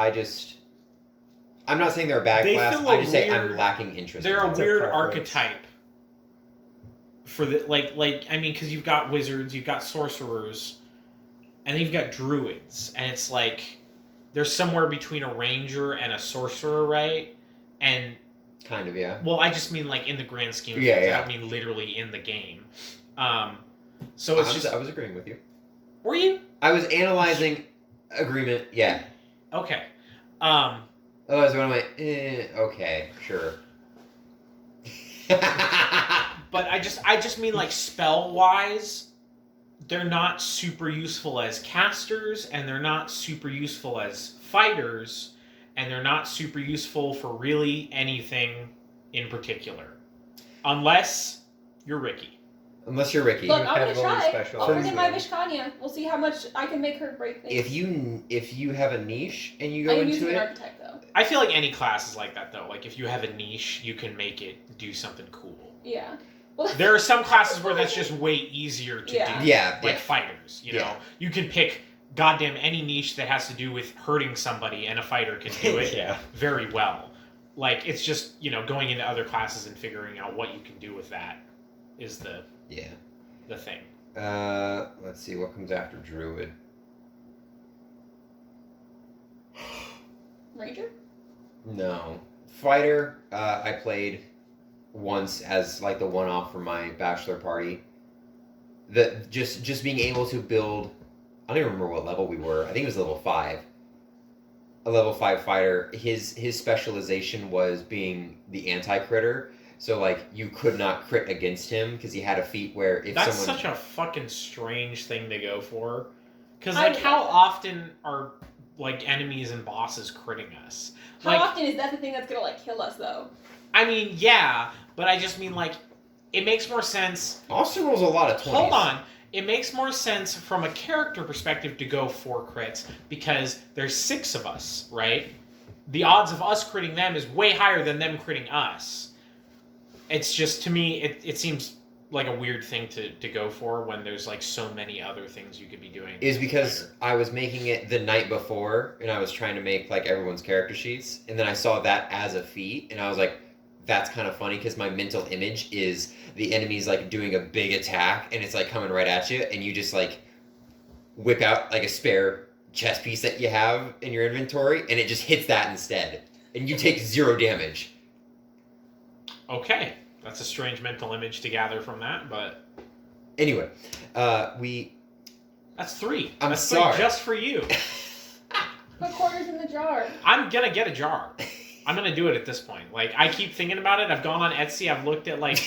I'm not saying they're a bad They class. feel I a just say I'm weird- lacking interest. They're in a them. It's a weird preference. archetype for the I mean, because you've got wizards, you've got sorcerers, and then you've got druids, and it's like they're somewhere between a ranger and a sorcerer, right? And Kind of, yeah. well, I just mean like in the grand scheme of Yeah, things. yeah. I don't mean literally in the game. So it's just I was agreeing with you. were you I was analyzing agreement. Yeah. okay? Otherwise, when I went, okay, sure. But I just mean like spell wise, they're not super useful as casters, and they're not super useful as fighters, and they're not super useful for really anything in particular, unless you're Ricky. Unless you're Ricky. Look, You I'm gonna heavily try. specialize I'll bring in my in- Vishkanya. We'll see how much I can make her break things. If you have a niche and you I go am into using an it, archetype though. I feel like any class is like that though. Like if you have a niche, you can make it do something cool. Yeah. Well, There are some classes where that's just way easier to Yeah. do. yeah, Like yeah. fighters, you Yeah. know, you can pick goddamn any niche that has to do with hurting somebody, and a fighter can do it Yeah. very well. Like it's just going into other classes and figuring out what you can do with that is the Yeah. thing. Let's see what comes after Druid. Ranger? No. Fighter, I played once as like the one-off for my bachelor party. Just being able to build, I don't even remember what level we were. I think it was level 5. A level 5 fighter. His specialization was being the anti-critter. So like you could not crit against him because he had a feat where if That's someone such a fucking strange thing to go for. Because I like how love that. often are like enemies and bosses critting us? How Like often is that the thing that's gonna like kill us though? I mean, yeah, but I just mean like it makes more sense. Austin rolls a lot of 20s. Hold on. It makes more sense from a character perspective to go for crits because there's 6 of us, right? The odds of us critting them is way higher than them critting us. It's just, to me, it seems like a weird thing to go for when there's like so many other things you could be doing. Is because I was making it the night before and I was trying to make like everyone's character sheets and then I saw that as a feat and I was like, that's kind of funny because my mental image is the enemy's like doing a big attack and it's like coming right at you and you just like whip out like a spare chest piece that you have in your inventory and it just hits that instead and you take 0 damage. Okay, that's a strange mental image to gather from that, but Anyway, that's 3. I'm That's sorry. 3 just for you. Put quarters in the jar. I'm gonna get a jar. I'm gonna do it at this point. Like I keep thinking about it. I've gone on Etsy. I've looked at like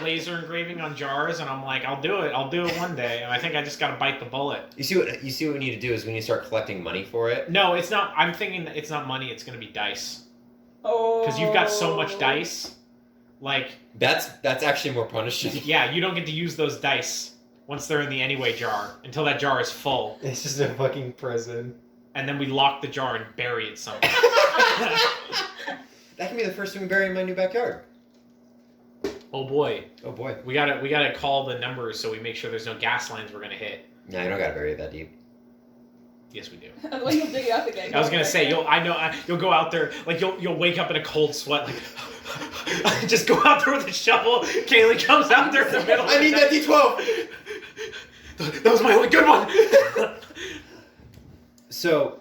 laser engraving on jars, and I'm like, I'll do it. I'll do it one day. And I think I just gotta bite the bullet. You see what we need to do is we need to start collecting money for it. No, it's not. I'm thinking that it's not money. It's gonna be dice Oh. because you've got so much dice. Like That's actually more punishing. yeah, you don't get to use those dice once they're in the anyway jar until that jar is full, It's just a fucking prison. and then we lock the jar and bury it somewhere. That can be the first thing we bury in my new backyard. Oh boy, Oh boy. we gotta call the numbers so we make sure there's no gas lines we're gonna hit. No, you don't gotta bury it that deep. Yes, we do. Well, you'll dig it up again. I was gonna say you'll go out there like you'll wake up in a cold sweat like just go out there with a shovel. Kaylee comes out there in the middle. I need that D12! That was my only good one. So,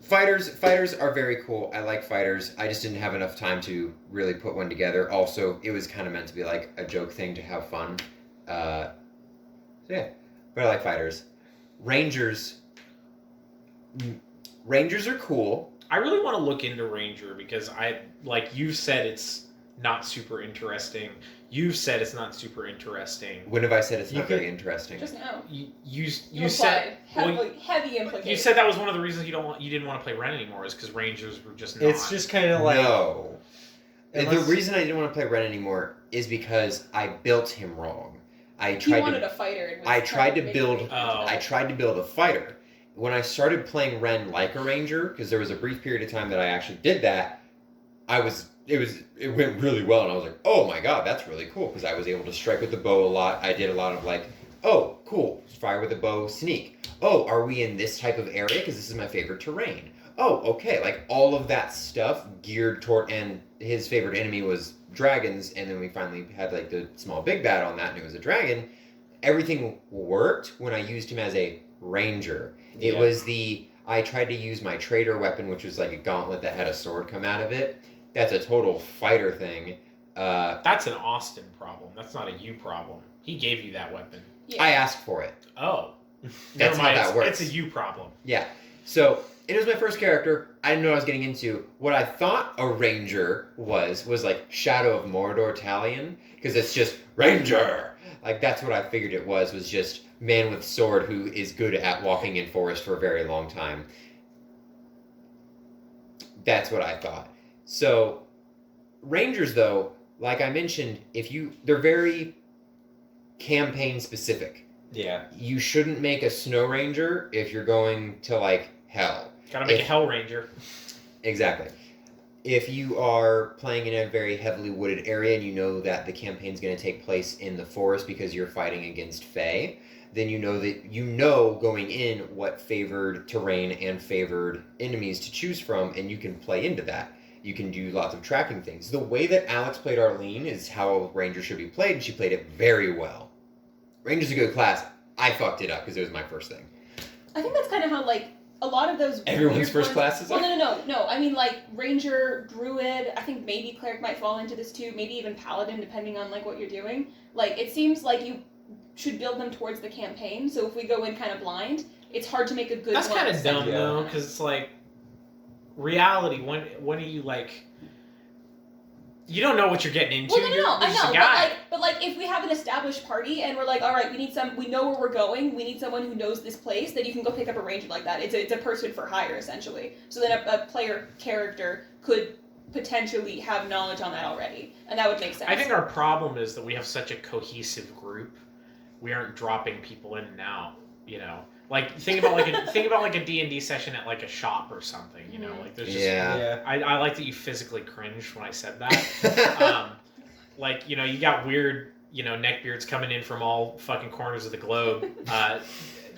fighters are very cool. I like fighters. I just didn't have enough time to really put one together. Also, it was kind of meant to be like a joke thing to have fun. So yeah, but I like fighters. Rangers are cool. I really want to look into Ranger because like you said it's not super interesting. You've said it's not super interesting. When have I said it's You not could- very interesting? Just now. You You said implied. Heavy implication. you said that was one of the reasons you didn't want to play Ren anymore is because Rangers were just not. It's just kind of like No. Unless- The reason I didn't want to play Ren anymore is because I built him wrong. I He tried wanted to a fighter. And was I tried to make build- it into Oh. I that. tried to build a fighter. When I started playing Ren like a ranger, because there was a brief period of time that I actually did that, I was it went really well, and I was like, oh my god, that's really cool, because I was able to strike with the bow a lot. I did a lot of like, oh, cool, fire with the bow, sneak. Oh, are we in this type of area? Because this is my favorite terrain. Oh, okay, like all of that stuff geared toward, and his favorite enemy was dragons, and then we finally had like the small big bad on that, and it was a dragon. Everything worked when I used him as a ranger. It Yeah. was I tried to use my trader weapon, which was like a gauntlet that had a sword come out of it. That's a total fighter thing. That's an Austin problem. That's not a you problem. He gave you that weapon. Yeah. I asked for it. Oh. That's Never how mind. that works. It's a you problem. Yeah. So it was my first character. I didn't know what I was getting into. What I thought a ranger was like Shadow of Mordor Talion, because it's just ranger. Like that's what I figured it was just man with sword who is good at walking in forest for a very long time. That's what I thought. So rangers, though, like I mentioned, they're very campaign specific. Yeah. You shouldn't make a snow ranger if you're going to like hell. Gotta make If- a Hell Ranger. Exactly. If you are playing in a very heavily wooded area and you know that the campaign's going to take place in the forest because you're fighting against Fae, then you know going in what favored terrain and favored enemies to choose from, and you can play into that. You can do lots of tracking things. The way that Alex played Arlene is how Ranger should be played, and she played it very well. Ranger's a good class. I fucked it up because it was my first thing. I think that's kind of how like a lot of those Everyone's weird first ones- classes Well, are? no. I mean, like Ranger, Druid. I think maybe Cleric might fall into this too. Maybe even Paladin, depending on like what you're doing. Like it seems like you should build them towards the campaign. So if we go in kind of blind, it's hard to make a good. That's one. kind of dumb Yeah. though, because it's like reality. When are you like? You don't know what you're getting into. Well, no, You're I just a know, guy. but like, if we have an established party and we're like, all right, we know where we're going, we need someone who knows this place, then you can go pick up a ranger like that. It's a person for hire essentially. So then a player character could potentially have knowledge on that already, and that would make sense. I think our problem is that we have such a cohesive group. We aren't dropping people in and out. You know, like think about like a D&D session at like a shop or something. You know, like there's just Yeah. I like that you physically cringed when I said that. Like, you know, you got weird, you know, neckbeards coming in from all fucking corners of the globe.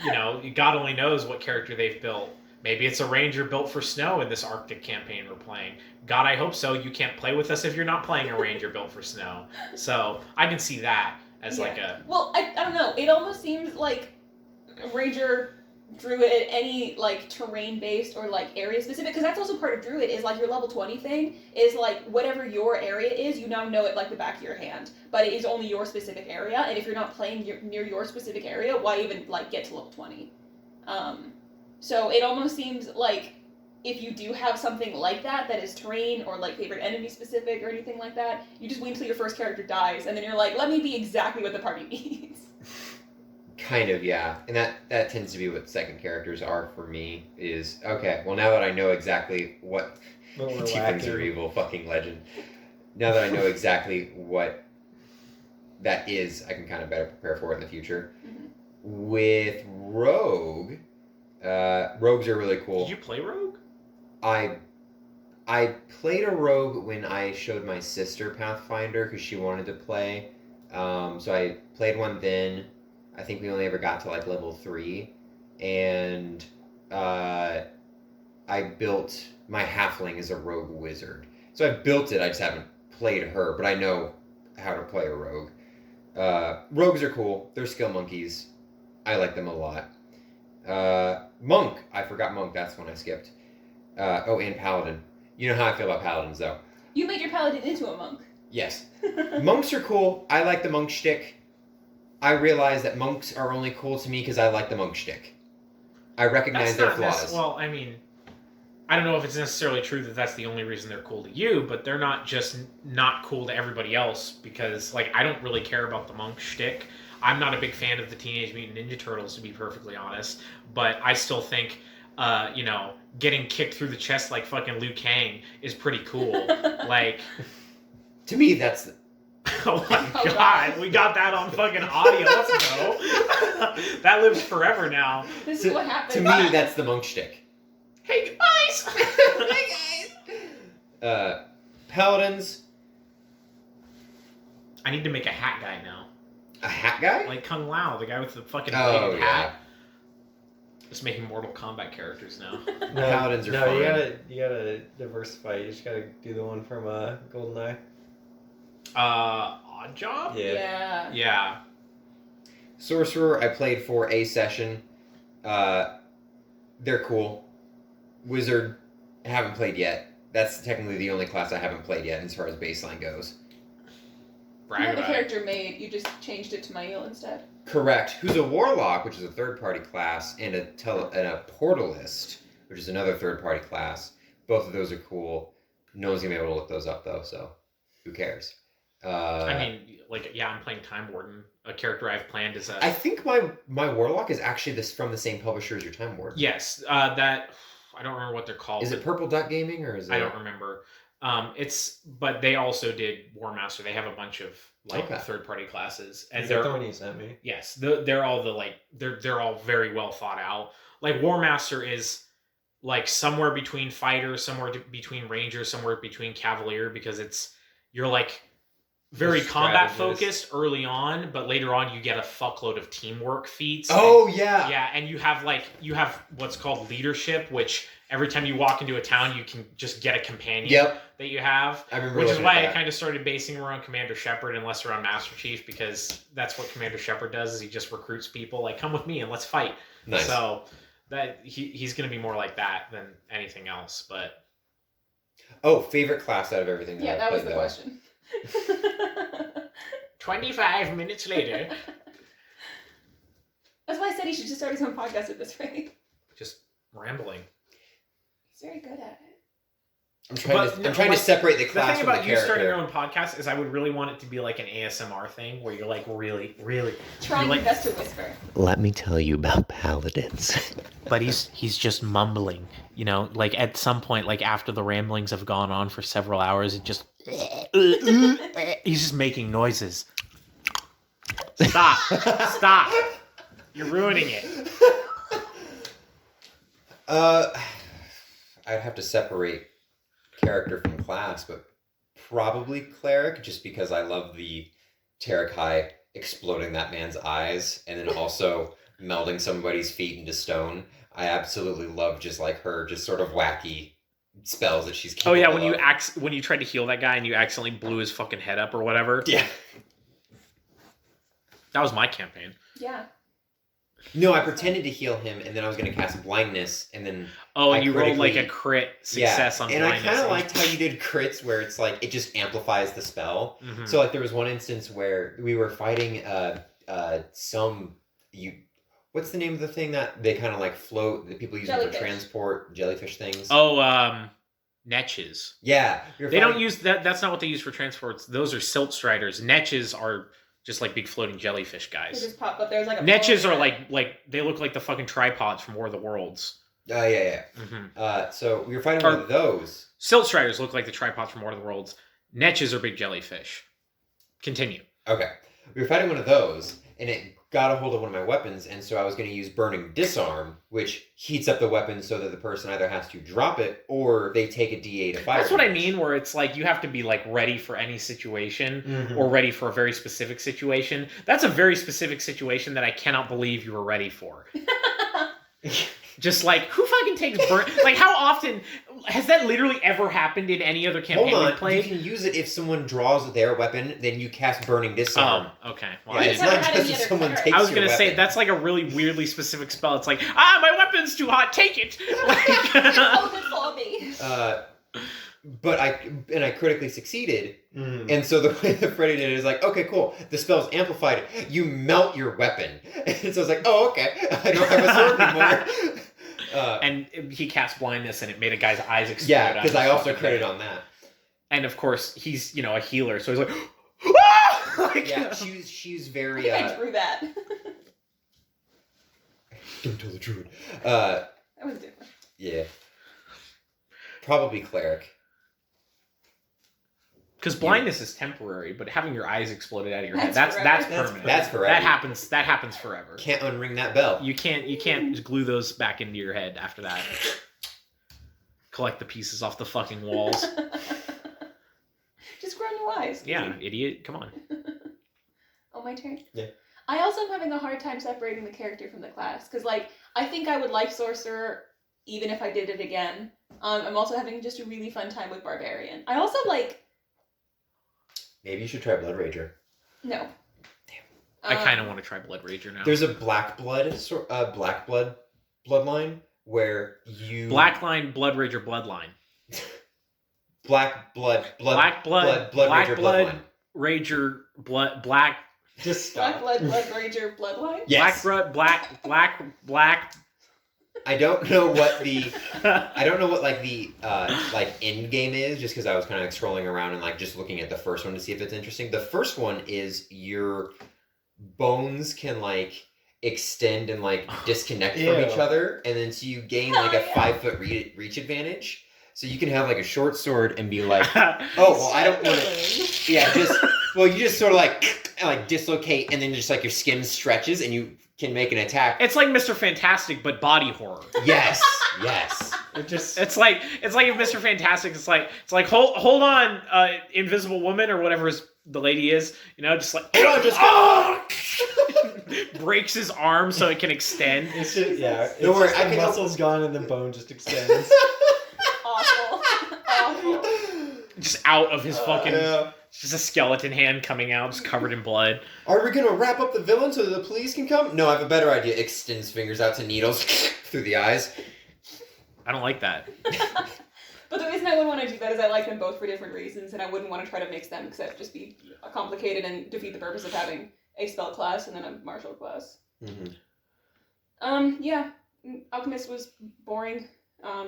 You know, God only knows what character they've built. Maybe it's a ranger built for snow in this Arctic campaign we're playing. God, I hope so. You can't play with us if you're not playing a ranger built for snow. So I can see that as like a... Well, I don't know. It almost seems like Ranger, Druid, any like terrain based or like area specific, because that's also part of Druid is like your level 20 thing is like whatever your area is, you now know it like the back of your hand, but it is only your specific area, and if you're not playing near your specific area, why even like get to level 20? So it almost seems like if you do have something like that is terrain or like favorite enemy specific or anything like that, you just wait until your first character dies, and then you're like, let me be exactly what the party needs. Kind of, yeah. And that tends to be what second characters are for me, is, okay, well now that I know exactly what... But we're Tieflings are lacking. evil, fucking legend. Now that I know exactly what that is, I can kind of better prepare for it in the future. Mhm. With Rogue, Rogues are really cool. Did you play Rogue? I played a rogue when I showed my sister Pathfinder because she wanted to play. So I played one then. I think we only ever got to like level 3, and I built my halfling as a rogue wizard. So I built it. I just haven't played her, but I know how to play a rogue. Rogues are cool. They're skill monkeys. I like them a lot. Monk. I forgot Monk. That's one I skipped. And Paladin. You know how I feel about Paladins, though. You made your paladin into a monk. Yes. Monks are cool. I like the monk shtick. I realize that monks are only cool to me because I like the monk shtick. I recognize their flaws. Well, I mean, I don't know if it's necessarily true that that's the only reason they're cool to you, but they're not just not cool to everybody else because, like, I don't really care about the monk shtick. I'm not a big fan of the Teenage Mutant Ninja Turtles, to be perfectly honest, but I still think, you know, getting kicked through the chest like fucking Liu Kang is pretty cool. Like, To me, that's... oh my Oh, god, God. we got that on fucking audio. Let's go. That lives forever now. This To, is what happens. to me, that's the monk shtick. Hey, guys! Paladins, I need to make a hat guy now. a hat guy? Like Kung Lao, the guy with the fucking Oh, bladed yeah. hat. Just making Mortal Kombat characters now. No, Paladins are no, fine. you gotta diversify. You just gotta do the one from GoldenEye. Odd Job? Yeah. Yeah. Sorcerer, I played for a session. They're cool. Wizard, I haven't played yet. That's technically the only class I haven't played yet as far as baseline goes. You Brag had the about it. character made, you just changed it to Mael instead. Correct. Who's a warlock, which is a third-party class, and a portalist, which is another third-party class. Both of those are cool. No one's gonna be able to look those up though, so who cares? I mean, like, yeah, I'm playing Time Warden. A character I've planned is a... I think my warlock is actually from the same publisher as your Time Warden. Yes, that... I don't remember what they're called. Is it Purple Duck Gaming or is it? I don't remember. But they also did War Master. They have a bunch of like Okay. third-party classes, and Is they're that the one you sent me? yes, they're all they're all very well thought out. Like War Master is like somewhere between fighter, somewhere between ranger, somewhere between cavalier, because you're like very The combat strategist. focused early on, but later on you get a fuckload of teamwork feats. Oh yeah. Yeah, and you have what's called leadership, which every time you walk into a town, you can just get a companion Yep. that you have. I remember. Which is looking why at I that. kind of started basing around Commander Shepard and less around Master Chief, because that's what Commander Shepard does. Is he just recruits people like, come with me and let's fight. Nice. So that he's going to be more like that than anything else. But Oh, favorite class out of everything. Yeah, I've that was played, the though. question. 25 minutes later, That's why I said he should just start his own podcast at this rate. just rambling. He's very good at it. I'm trying But, to. no, I'm trying like, to separate the The class thing from about the you character. starting your own podcast is I would really want it to be like an ASMR thing where you're like really, really. Trying like- your best to whisper. Let me tell you about paladins. But he's just mumbling, you know, like at some point, like after the ramblings have gone on for several hours, it just he's just making noises. Stop! Stop! You're ruining it. I'd have to separate character from class, but probably cleric, just because I love the Terakai exploding that man's eyes, and then also melding somebody's feet into stone. I absolutely love just like her, just sort of wacky spells that she's. Oh yeah, capable of. when you tried to heal that guy and you accidentally blew his fucking head up or whatever. Yeah. That was my campaign. Yeah. No, I pretended to heal him, and then I was going to cast blindness, and then Oh, and I you rolled like a critically- crit success on and blindness. I kind of liked how you did crits, where it's like it just amplifies the spell. Mhm. So like there was one instance where we were fighting what's the name of the thing that they kind of like float that people use them for Jellyfish. transport jellyfish things? Netches. Yeah, we were They don't fighting- use that. That's not what they use for transports. Those are silt striders. Netches are just like big floating jellyfish They guys. just pop up. There's like a Netches are polymer. like they look like the fucking tripods from War of the Worlds. yeah. Mm-hmm. So we were fighting one of those. Silt striders look like the tripods from War of the Worlds. Netches are big jellyfish. Continue. Okay, we were fighting one of those, and it got a hold of one of my weapons, and so I was going to use Burning Disarm, which heats up the weapon so that the person either has to drop it or they take a D8 of fire. That's what I damage. mean. Where it's like you have to be like ready for any situation. Mhm. Or ready for a very specific situation. That's a very specific situation that I cannot believe you were ready for. Just like, who fucking takes burn? Like, how often has that literally ever happened in any other campaign Hold we've on, you played? can use it if someone draws their weapon, then you cast Burning Disarm. Oh, okay. Well, Yeah, I, it's didn't- never not had just any if other someone cleric. takes I was your gonna say weapon. that's like a really weirdly specific spell. It's like, my weapon's too hot. Take it. Like, Hold it for me. But I critically succeeded, Mhm. and so the way that Freddy did it is like, okay, cool, the spell's amplified. You melt your weapon, and so I was like, oh, okay, I don't have a sword anymore. and he cast blindness, and it made a guy's eyes explode. Yeah, out because of I his also fucking credit head. on that. And of course, he's a healer, so he's like, "Ah!" Like, Yeah, she's I very. think I drew that. Don't tell the druid. That was different. Yeah. Probably cleric. Because blindness is temporary, but having your eyes exploded out of your head, That's that's forever. permanent. That's forever. That happens forever. Can't unring that bell. You can't just glue those back into your head after that. Collect the pieces off the fucking walls. wise. Yeah, idiot. Come on. Oh, my turn? Yeah. I also am having a hard time separating the character from the class. Because, like, I think I would like Sorcerer even if I did it again. I'm also having just a really fun time with Barbarian. I also, like... Maybe you should try Blood Rager. No. I kind of want to try Blood Rager now. There's a black blood bloodline where you Blackline, Blood Rager, Bloodline. black blood Black blood, blood black Rager blood, bloodline. Rager, black, Just Black stop. Blood Rager Bloodline? Yes. black. I don't know what the like end game is, just because I was kind of like scrolling around and like just looking at the first one to see if it's interesting. The first one is your bones can like extend and like disconnect from each Ew. other, and then so you gain Hell like a yeah. 5-foot reach advantage. So you can have like a short sword and be like, Oh, oh well, I don't want to. Yeah, you just sort of like dislocate, and then just like your skin stretches, and you can make an attack. it's like Mr. Fantastic, but body horror. Yes, yes. It just It's like if Mr. Fantastic. It's like hold on, Invisible Woman or whatever the lady is. You know, just like Hold on, just breaks his arm so it can extend. it's just yeah. It's Don't worry, just I the can- muscle's gone and the bone just extends. Awful. Awful. Just out of his fucking. Yeah. Just a skeleton hand coming out, just covered in blood. Are we gonna wrap up the villain so that the police can come? No, I have a better idea. Extends fingers out to needles through the eyes. I don't like that. But the reason I wouldn't want to do that is I like them both for different reasons, and I wouldn't want to try to mix them because that would just be complicated and defeat the purpose of having a spell class and then a martial class. Mm-hmm. Yeah, Alchemist was boring.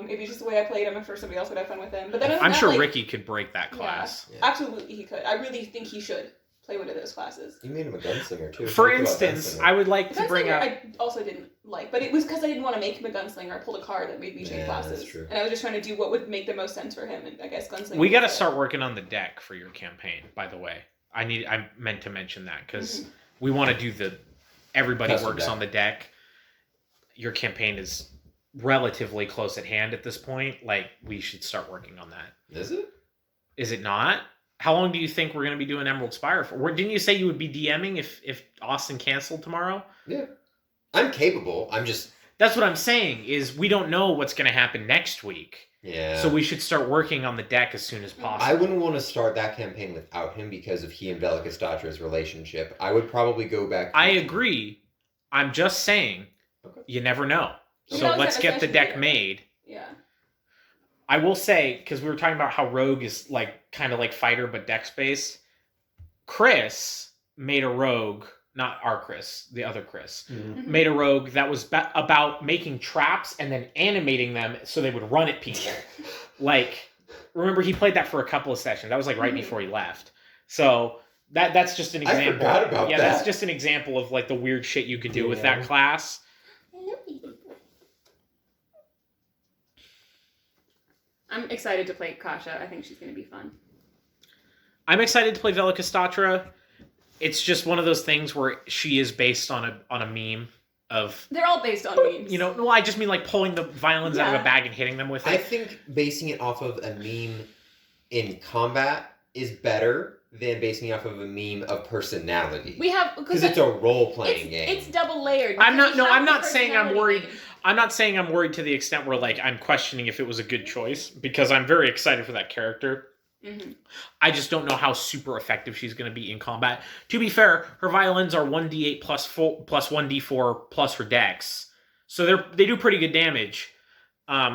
Maybe just the way I played him. I'm sure somebody else would have fun with him. But then other than I'm that, sure like, Ricky could break that class. Yeah. absolutely he could. I really think he should play one of those classes. You made him a gunslinger too. For Think about instance, gunslinger. I would like to bring Gunslinger up. I also didn't like, but it was because I didn't want to make him a gunslinger. I pulled a card that made me change Yeah, classes, that's true. and I was just trying to do what would make the most sense for him. And I guess gunslinger. We got to was it. start working on the deck for your campaign. By the way, I meant to mention that because we want to do everybody Custom works deck. on the deck. Your campaign is relatively close at hand at this point. Like we should start working on that. Is it? Is it not? How long do you think we're going to be doing Emerald Spire for? Didn't you say you would be DMing if Austin canceled tomorrow? Yeah. I'm capable. I'm just. That's what I'm saying. Is we don't know what's going to happen next week, Yeah. so we should start working on the deck as soon as possible. I wouldn't want to start that campaign without him because of he and Bellicastatra's relationship. I would probably go back. I agree. I'm just saying, Okay. you never know. We So always let's have a get the session deck together. made. Yeah. I will say, because we were talking about how Rogue is like kind of like fighter but deck space. Chris made a Rogue, not our Chris, the other Chris, Mhm. made a Rogue that was about making traps and then animating them so they would run at people. Like, remember he played that for a couple of sessions. That was like right Mhm. before he left. So that's just an I example. forgot about yeah, that. that's just an example of like the weird shit you could do with Yeah. that class. I'm excited to play Kasha. I think she's going to be fun. I'm excited to play Velikastatra. It's just one of those things where she is based on a meme of, They're all based on memes. you know, well, I just mean like pulling the violins out of Yeah. a bag and hitting them with I it. think basing it off of a meme in combat is better than basing it off of a meme of personality. we have Because it's a role playing game. It's double layered. I'm not- because no, we have I'm the not saying I'm personality worried. meme. I'm not saying I'm worried to the extent where like I'm questioning if it was a good choice because I'm very excited for that character. Mhm. I just don't know how super effective she's going to be in combat. To be fair, her violins are 1d8 plus 1d4 plus her dex. So they do pretty good damage.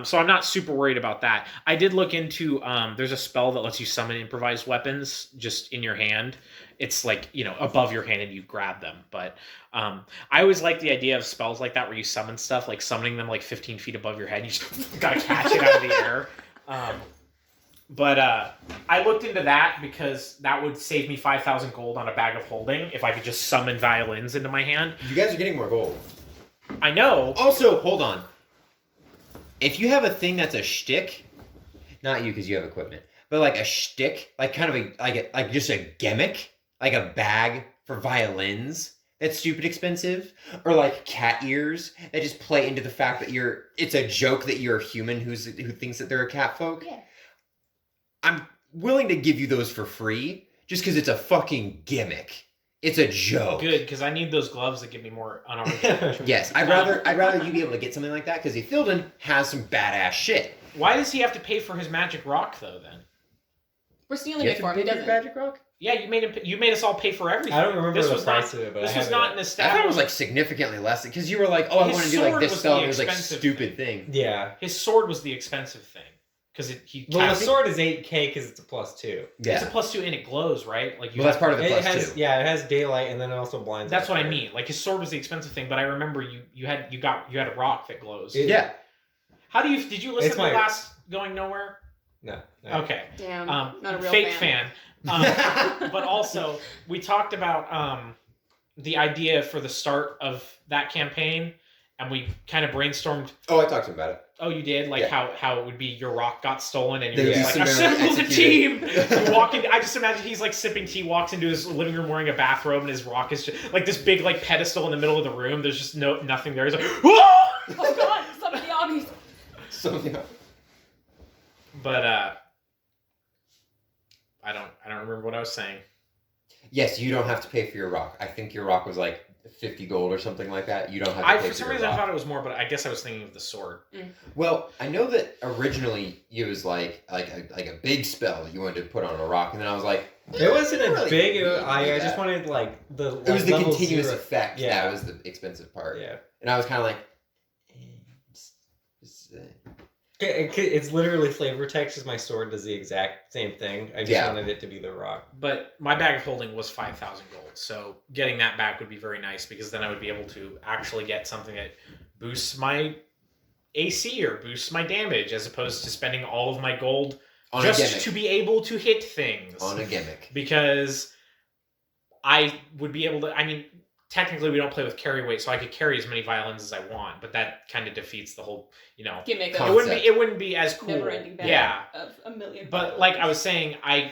So I'm not super worried about that. I did look into there's a spell that lets you summon improvised weapons just in your hand. It's like, you know, above your hand and you grab them. But I always like the idea of spells like that where you summon stuff, like summoning them like 15 feet above your head. You just gotta catch it out of the air. But I looked into that because that would save me 5,000 gold on a bag of holding if I could just summon violins into my hand. You guys are getting more gold. I know. Also, hold on. If you have a thing that's a shtick, not you because you have equipment, but like a shtick, like kind of like just a gimmick, like a bag for violins that's stupid expensive, or like cat ears that just play into the fact that it's a joke that you're a human who thinks that they're a cat folk. Yeah. I'm willing to give you those for free just because it's a fucking gimmick. It's a joke. Good, because I need those gloves that give me more unarmed damage. Yes, I'd rather you be able to get something like that because Ithilden has some badass shit. Why does he have to pay for his magic rock though? Then We're stealing it for him. He doesn't. Magic Rock? yeah, you made us all pay for everything. I don't remember This the was price not, of it, but This I was have not it. an I established. thought it was like significantly less because you were like, oh, I His want to do like sword this was spell. the And it was like expensive stupid thing. Yeah. His sword was the expensive thing because he. Well, the cast- sword is 8k because it's a +2. Yeah. It's a +2 and it glows, right? Like you. Well, that's part of the It plus has, two. yeah, it has daylight and then it also blinds. That's out what I fire. mean. Like his sword was the expensive thing, but I remember you had a rock that glows. It- Yeah. How did you listen It's to my- the last Going Nowhere? No. Okay. Damn. Not not a real fake fan. But also we talked about the idea for the start of that campaign, and we kind of brainstormed. Oh, I talked to him about it. Oh, you did? Like Yeah. how it would be your rock got stolen and They you're would just be like, summarily assemble the team! executed. You walk in, I just imagine he's like sipping tea, walks into his living room wearing a bathrobe, and his rock is just like this big like pedestal in the middle of the room. There's just nothing there. He's like, whoa! Oh god, some of the obvious. So yeah. But I don't remember what I was saying. Yes, you don't have to pay for your rock. I think your rock was like 50 gold or something like that. You don't have to pay For some your reason I rock. thought it was more, but I guess I was thinking of the sword. Well, I know that originally it was like a big spell that you wanted to put on a rock, and then I was like, It wasn't I don't a really big. need I that. just wanted like the. It was the level continuous 0. effect. Yeah. That was the expensive part. Yeah. And I was kind of like, It's literally flavor text because my sword does the exact same thing. I just Yeah. wanted it to be the rock. But my bag of holding was 5,000 gold, so getting that back would be very nice because then I would be able to actually get something that boosts my AC or boosts my damage as opposed to spending all of my gold on a just gimmick. to be able to hit things. On a gimmick. Because I would be able to. I mean, technically we don't play with carry weight, so I could carry as many violins as I want, but that kind of defeats the whole, Gimmick Concept. of it wouldn't be as cool. never-ending bag Yeah. of a million. But like I was saying, I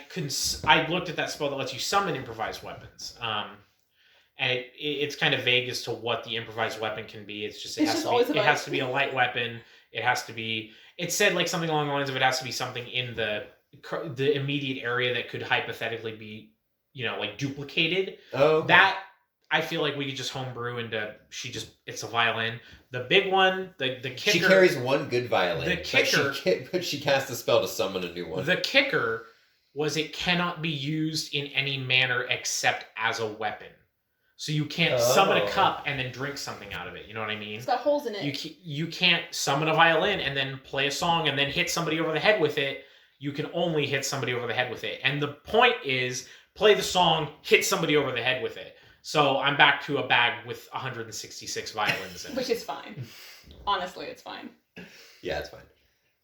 looked at that spell that lets you summon improvised weapons. And it's kind of vague as to what the improvised weapon can be. It's just It's just always it about- has to be a light weapon. It has to be. It said like something along the lines of it has to be something in the immediate area that could hypothetically be, like duplicated. Oh. That I feel like we could just homebrew into. It's a violin. The big one, the kicker. She carries one good violin. The kicker- But she casts a spell to summon a new one. The kicker was it cannot be used in any manner except as a weapon. So you can't summon a Oh. cup and then drink something out of it. You know what I mean? It's got holes in it. You can't summon a violin and then play a song and then hit somebody over the head with it. You can only hit somebody over the head with it. And the point is play the song, hit somebody over the head with it. So I'm back to a bag with 166 violins in it. Which is fine. Honestly, it's fine. Yeah, it's fine.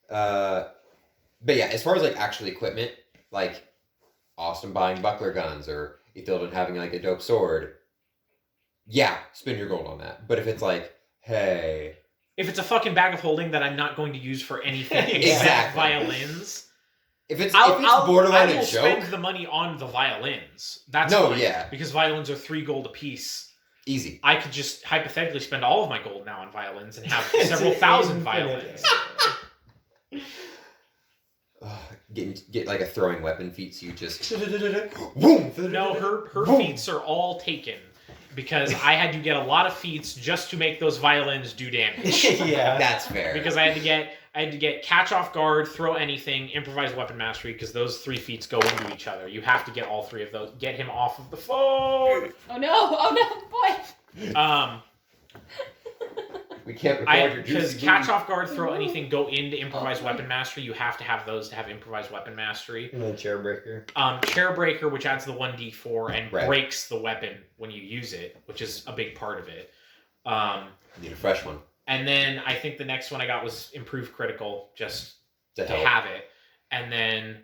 But yeah, as far as like actual equipment, like Austin buying buckler guns or Ithilden having like a dope sword, yeah, spend your gold on that. But if it's like, hey, If it's a fucking bag of holding that I'm not going to use for anything except Exactly. violins, if it's I borderline will a spend joke, the money on the violins. That's No, fine, yeah. because violins are 3 gold apiece. easy. I could just hypothetically spend all of my gold now on violins and have several thousand violins. Get like a throwing weapon feat, so you just boom. No, her Boom. feats are all taken because I had to get a lot of feats just to make those violins do damage. Yeah. That's fair. Because I had to get catch off guard, throw anything, improvised weapon mastery, because those 3 feats go into each other. You have to get all 3 of those. Get him off of the phone. Oh no, boy. We can't record your Because juicy catch booty. off guard, throw anything, go into improvised weapon mastery. You have to have those to have improvised weapon mastery. And then chair breaker. Chair breaker, which adds the 1d4 and Right. breaks the weapon when you use it, which is a big part of it. Need a fresh one And then I think the next one I got was improved critical, just to to help. have it. And then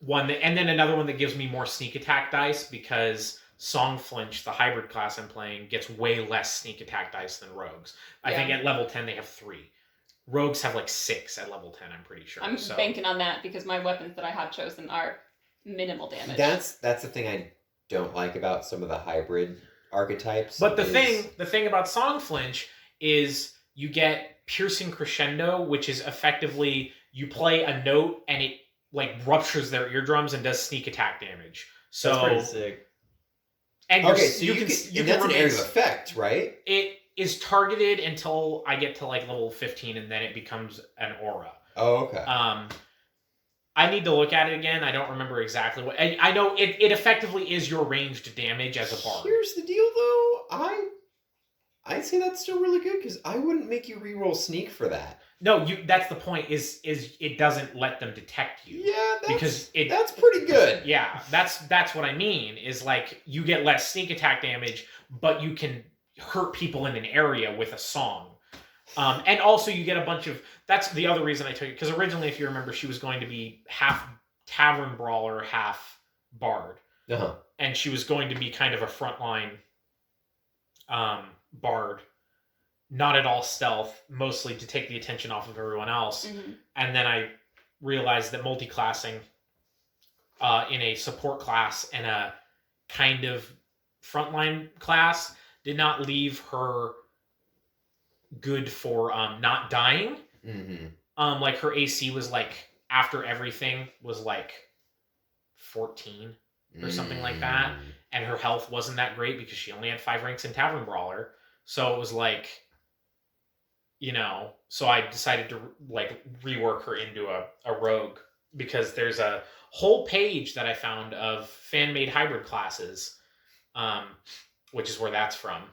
and then another one that gives me more sneak attack dice because Song Flinch, the hybrid class I'm playing, gets way less sneak attack dice than rogues. I think Yeah. at level 10 they have 3. Rogues have like 6 at level 10, I'm pretty sure. I'm so. banking on that because my weapons that I have chosen are minimal damage. That's the thing I don't like about some of the hybrid archetypes. But the is- thing about Song Flinch is you get piercing crescendo, which is effectively you play a note and it like ruptures their eardrums and does sneak attack damage. So That's pretty sick. and Okay, so you can and that's an area of remain- effect, right? It is targeted until I get to like level 15, and then it becomes an aura. Oh, okay. I need to look at it again. I don't remember exactly what. I know it effectively is your ranged damage as a bard. Here's the deal, though. I'd say that's still really good because I wouldn't make you reroll sneak for that. No, that's the point. Is it doesn't let them detect you. Yeah, Because that's pretty good. Yeah, that's what I mean. Is like you get less sneak attack damage, but you can hurt people in an area with a song. And also you get a bunch of. That's the other reason I took it, because originally, if you remember, she was going to be half tavern brawler, half bard, Uh-huh. and she was going to be kind of a frontline bard, not at all stealth, mostly to take the attention off of everyone else. Mhm. And then I realized that multi-classing in a support class and a kind of frontline class did not leave her good for not dying. Mm-hmm. Like her AC was like, after everything was like 14 or something like that, and her health wasn't that great because she only had 5 ranks in Tavern Brawler. So it was like, so I decided to like rework her into a rogue, because there's a whole page that I found of fan-made hybrid classes, which is where that's from.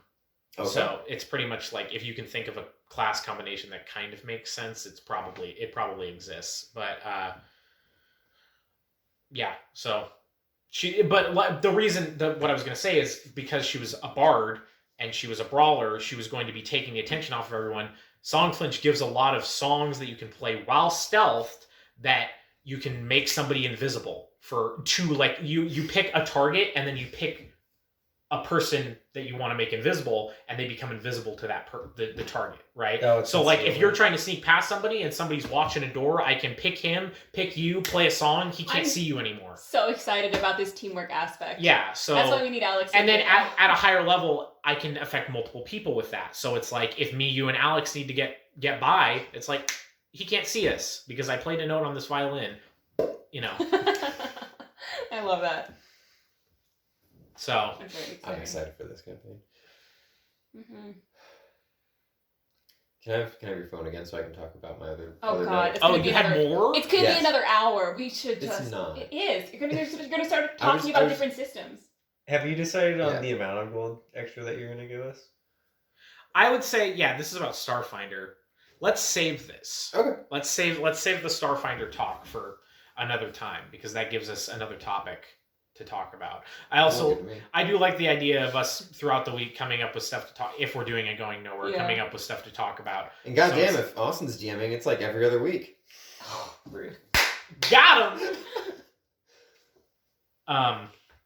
Okay. So it's pretty much like, if you can think of a class combination that kind of makes sense, it probably exists. But yeah, so the reason what I was going to say is because she was a bard and she was a brawler, she was going to be taking the attention off of everyone. Songflinch gives a lot of songs that you can play while stealthed that you can make somebody invisible like you pick a target and then you pick a person that you want to make invisible, and they become invisible to that the target, right? Oh, it's so like if concealment. you're trying to sneak past somebody and somebody's watching a door, I can pick him, pick you, play a song. He can't I'm see you anymore. So excited about this teamwork aspect. Yeah, so That's why we need Alex. and then in here. at a higher level, I can affect multiple people with that. So it's like if me, you, and Alex need to get by, it's like he can't see us because I played a note on this violin, I love that. So I'm very excited. I'm excited for this campaign. Mm-hmm. Can I have your phone again so I can talk about my other? Oh other God! note? It's gonna you be had another- more? It's gonna Yes. be another hour. We should It's just. not. It is. You're gonna start I was- talking I about was- different systems. Have you decided on Yeah. the amount of gold extra that you're going to give us? I would say, yeah, this is about Starfinder. Let's save this. Okay. Let's save the Starfinder talk for another time, because that gives us another topic to talk about. I do like the idea of us throughout the week coming up with stuff to talk, if we're doing it going nowhere, Yeah. coming up with stuff to talk about. And goddamn, So if Austin's DMing, it's like every other week. Rude. Got him!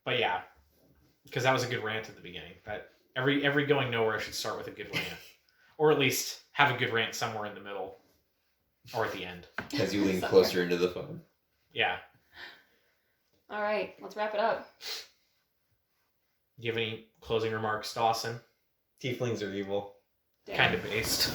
But yeah, because that was a good rant at the beginning. But every going nowhere should start with a good rant, or at least have a good rant somewhere in the middle, or at the end. As you lean Somewhere. closer into the phone. Yeah. All right, let's wrap it up. Do you have any closing remarks, Dawson? Tieflings are evil. Damn. Kind of based.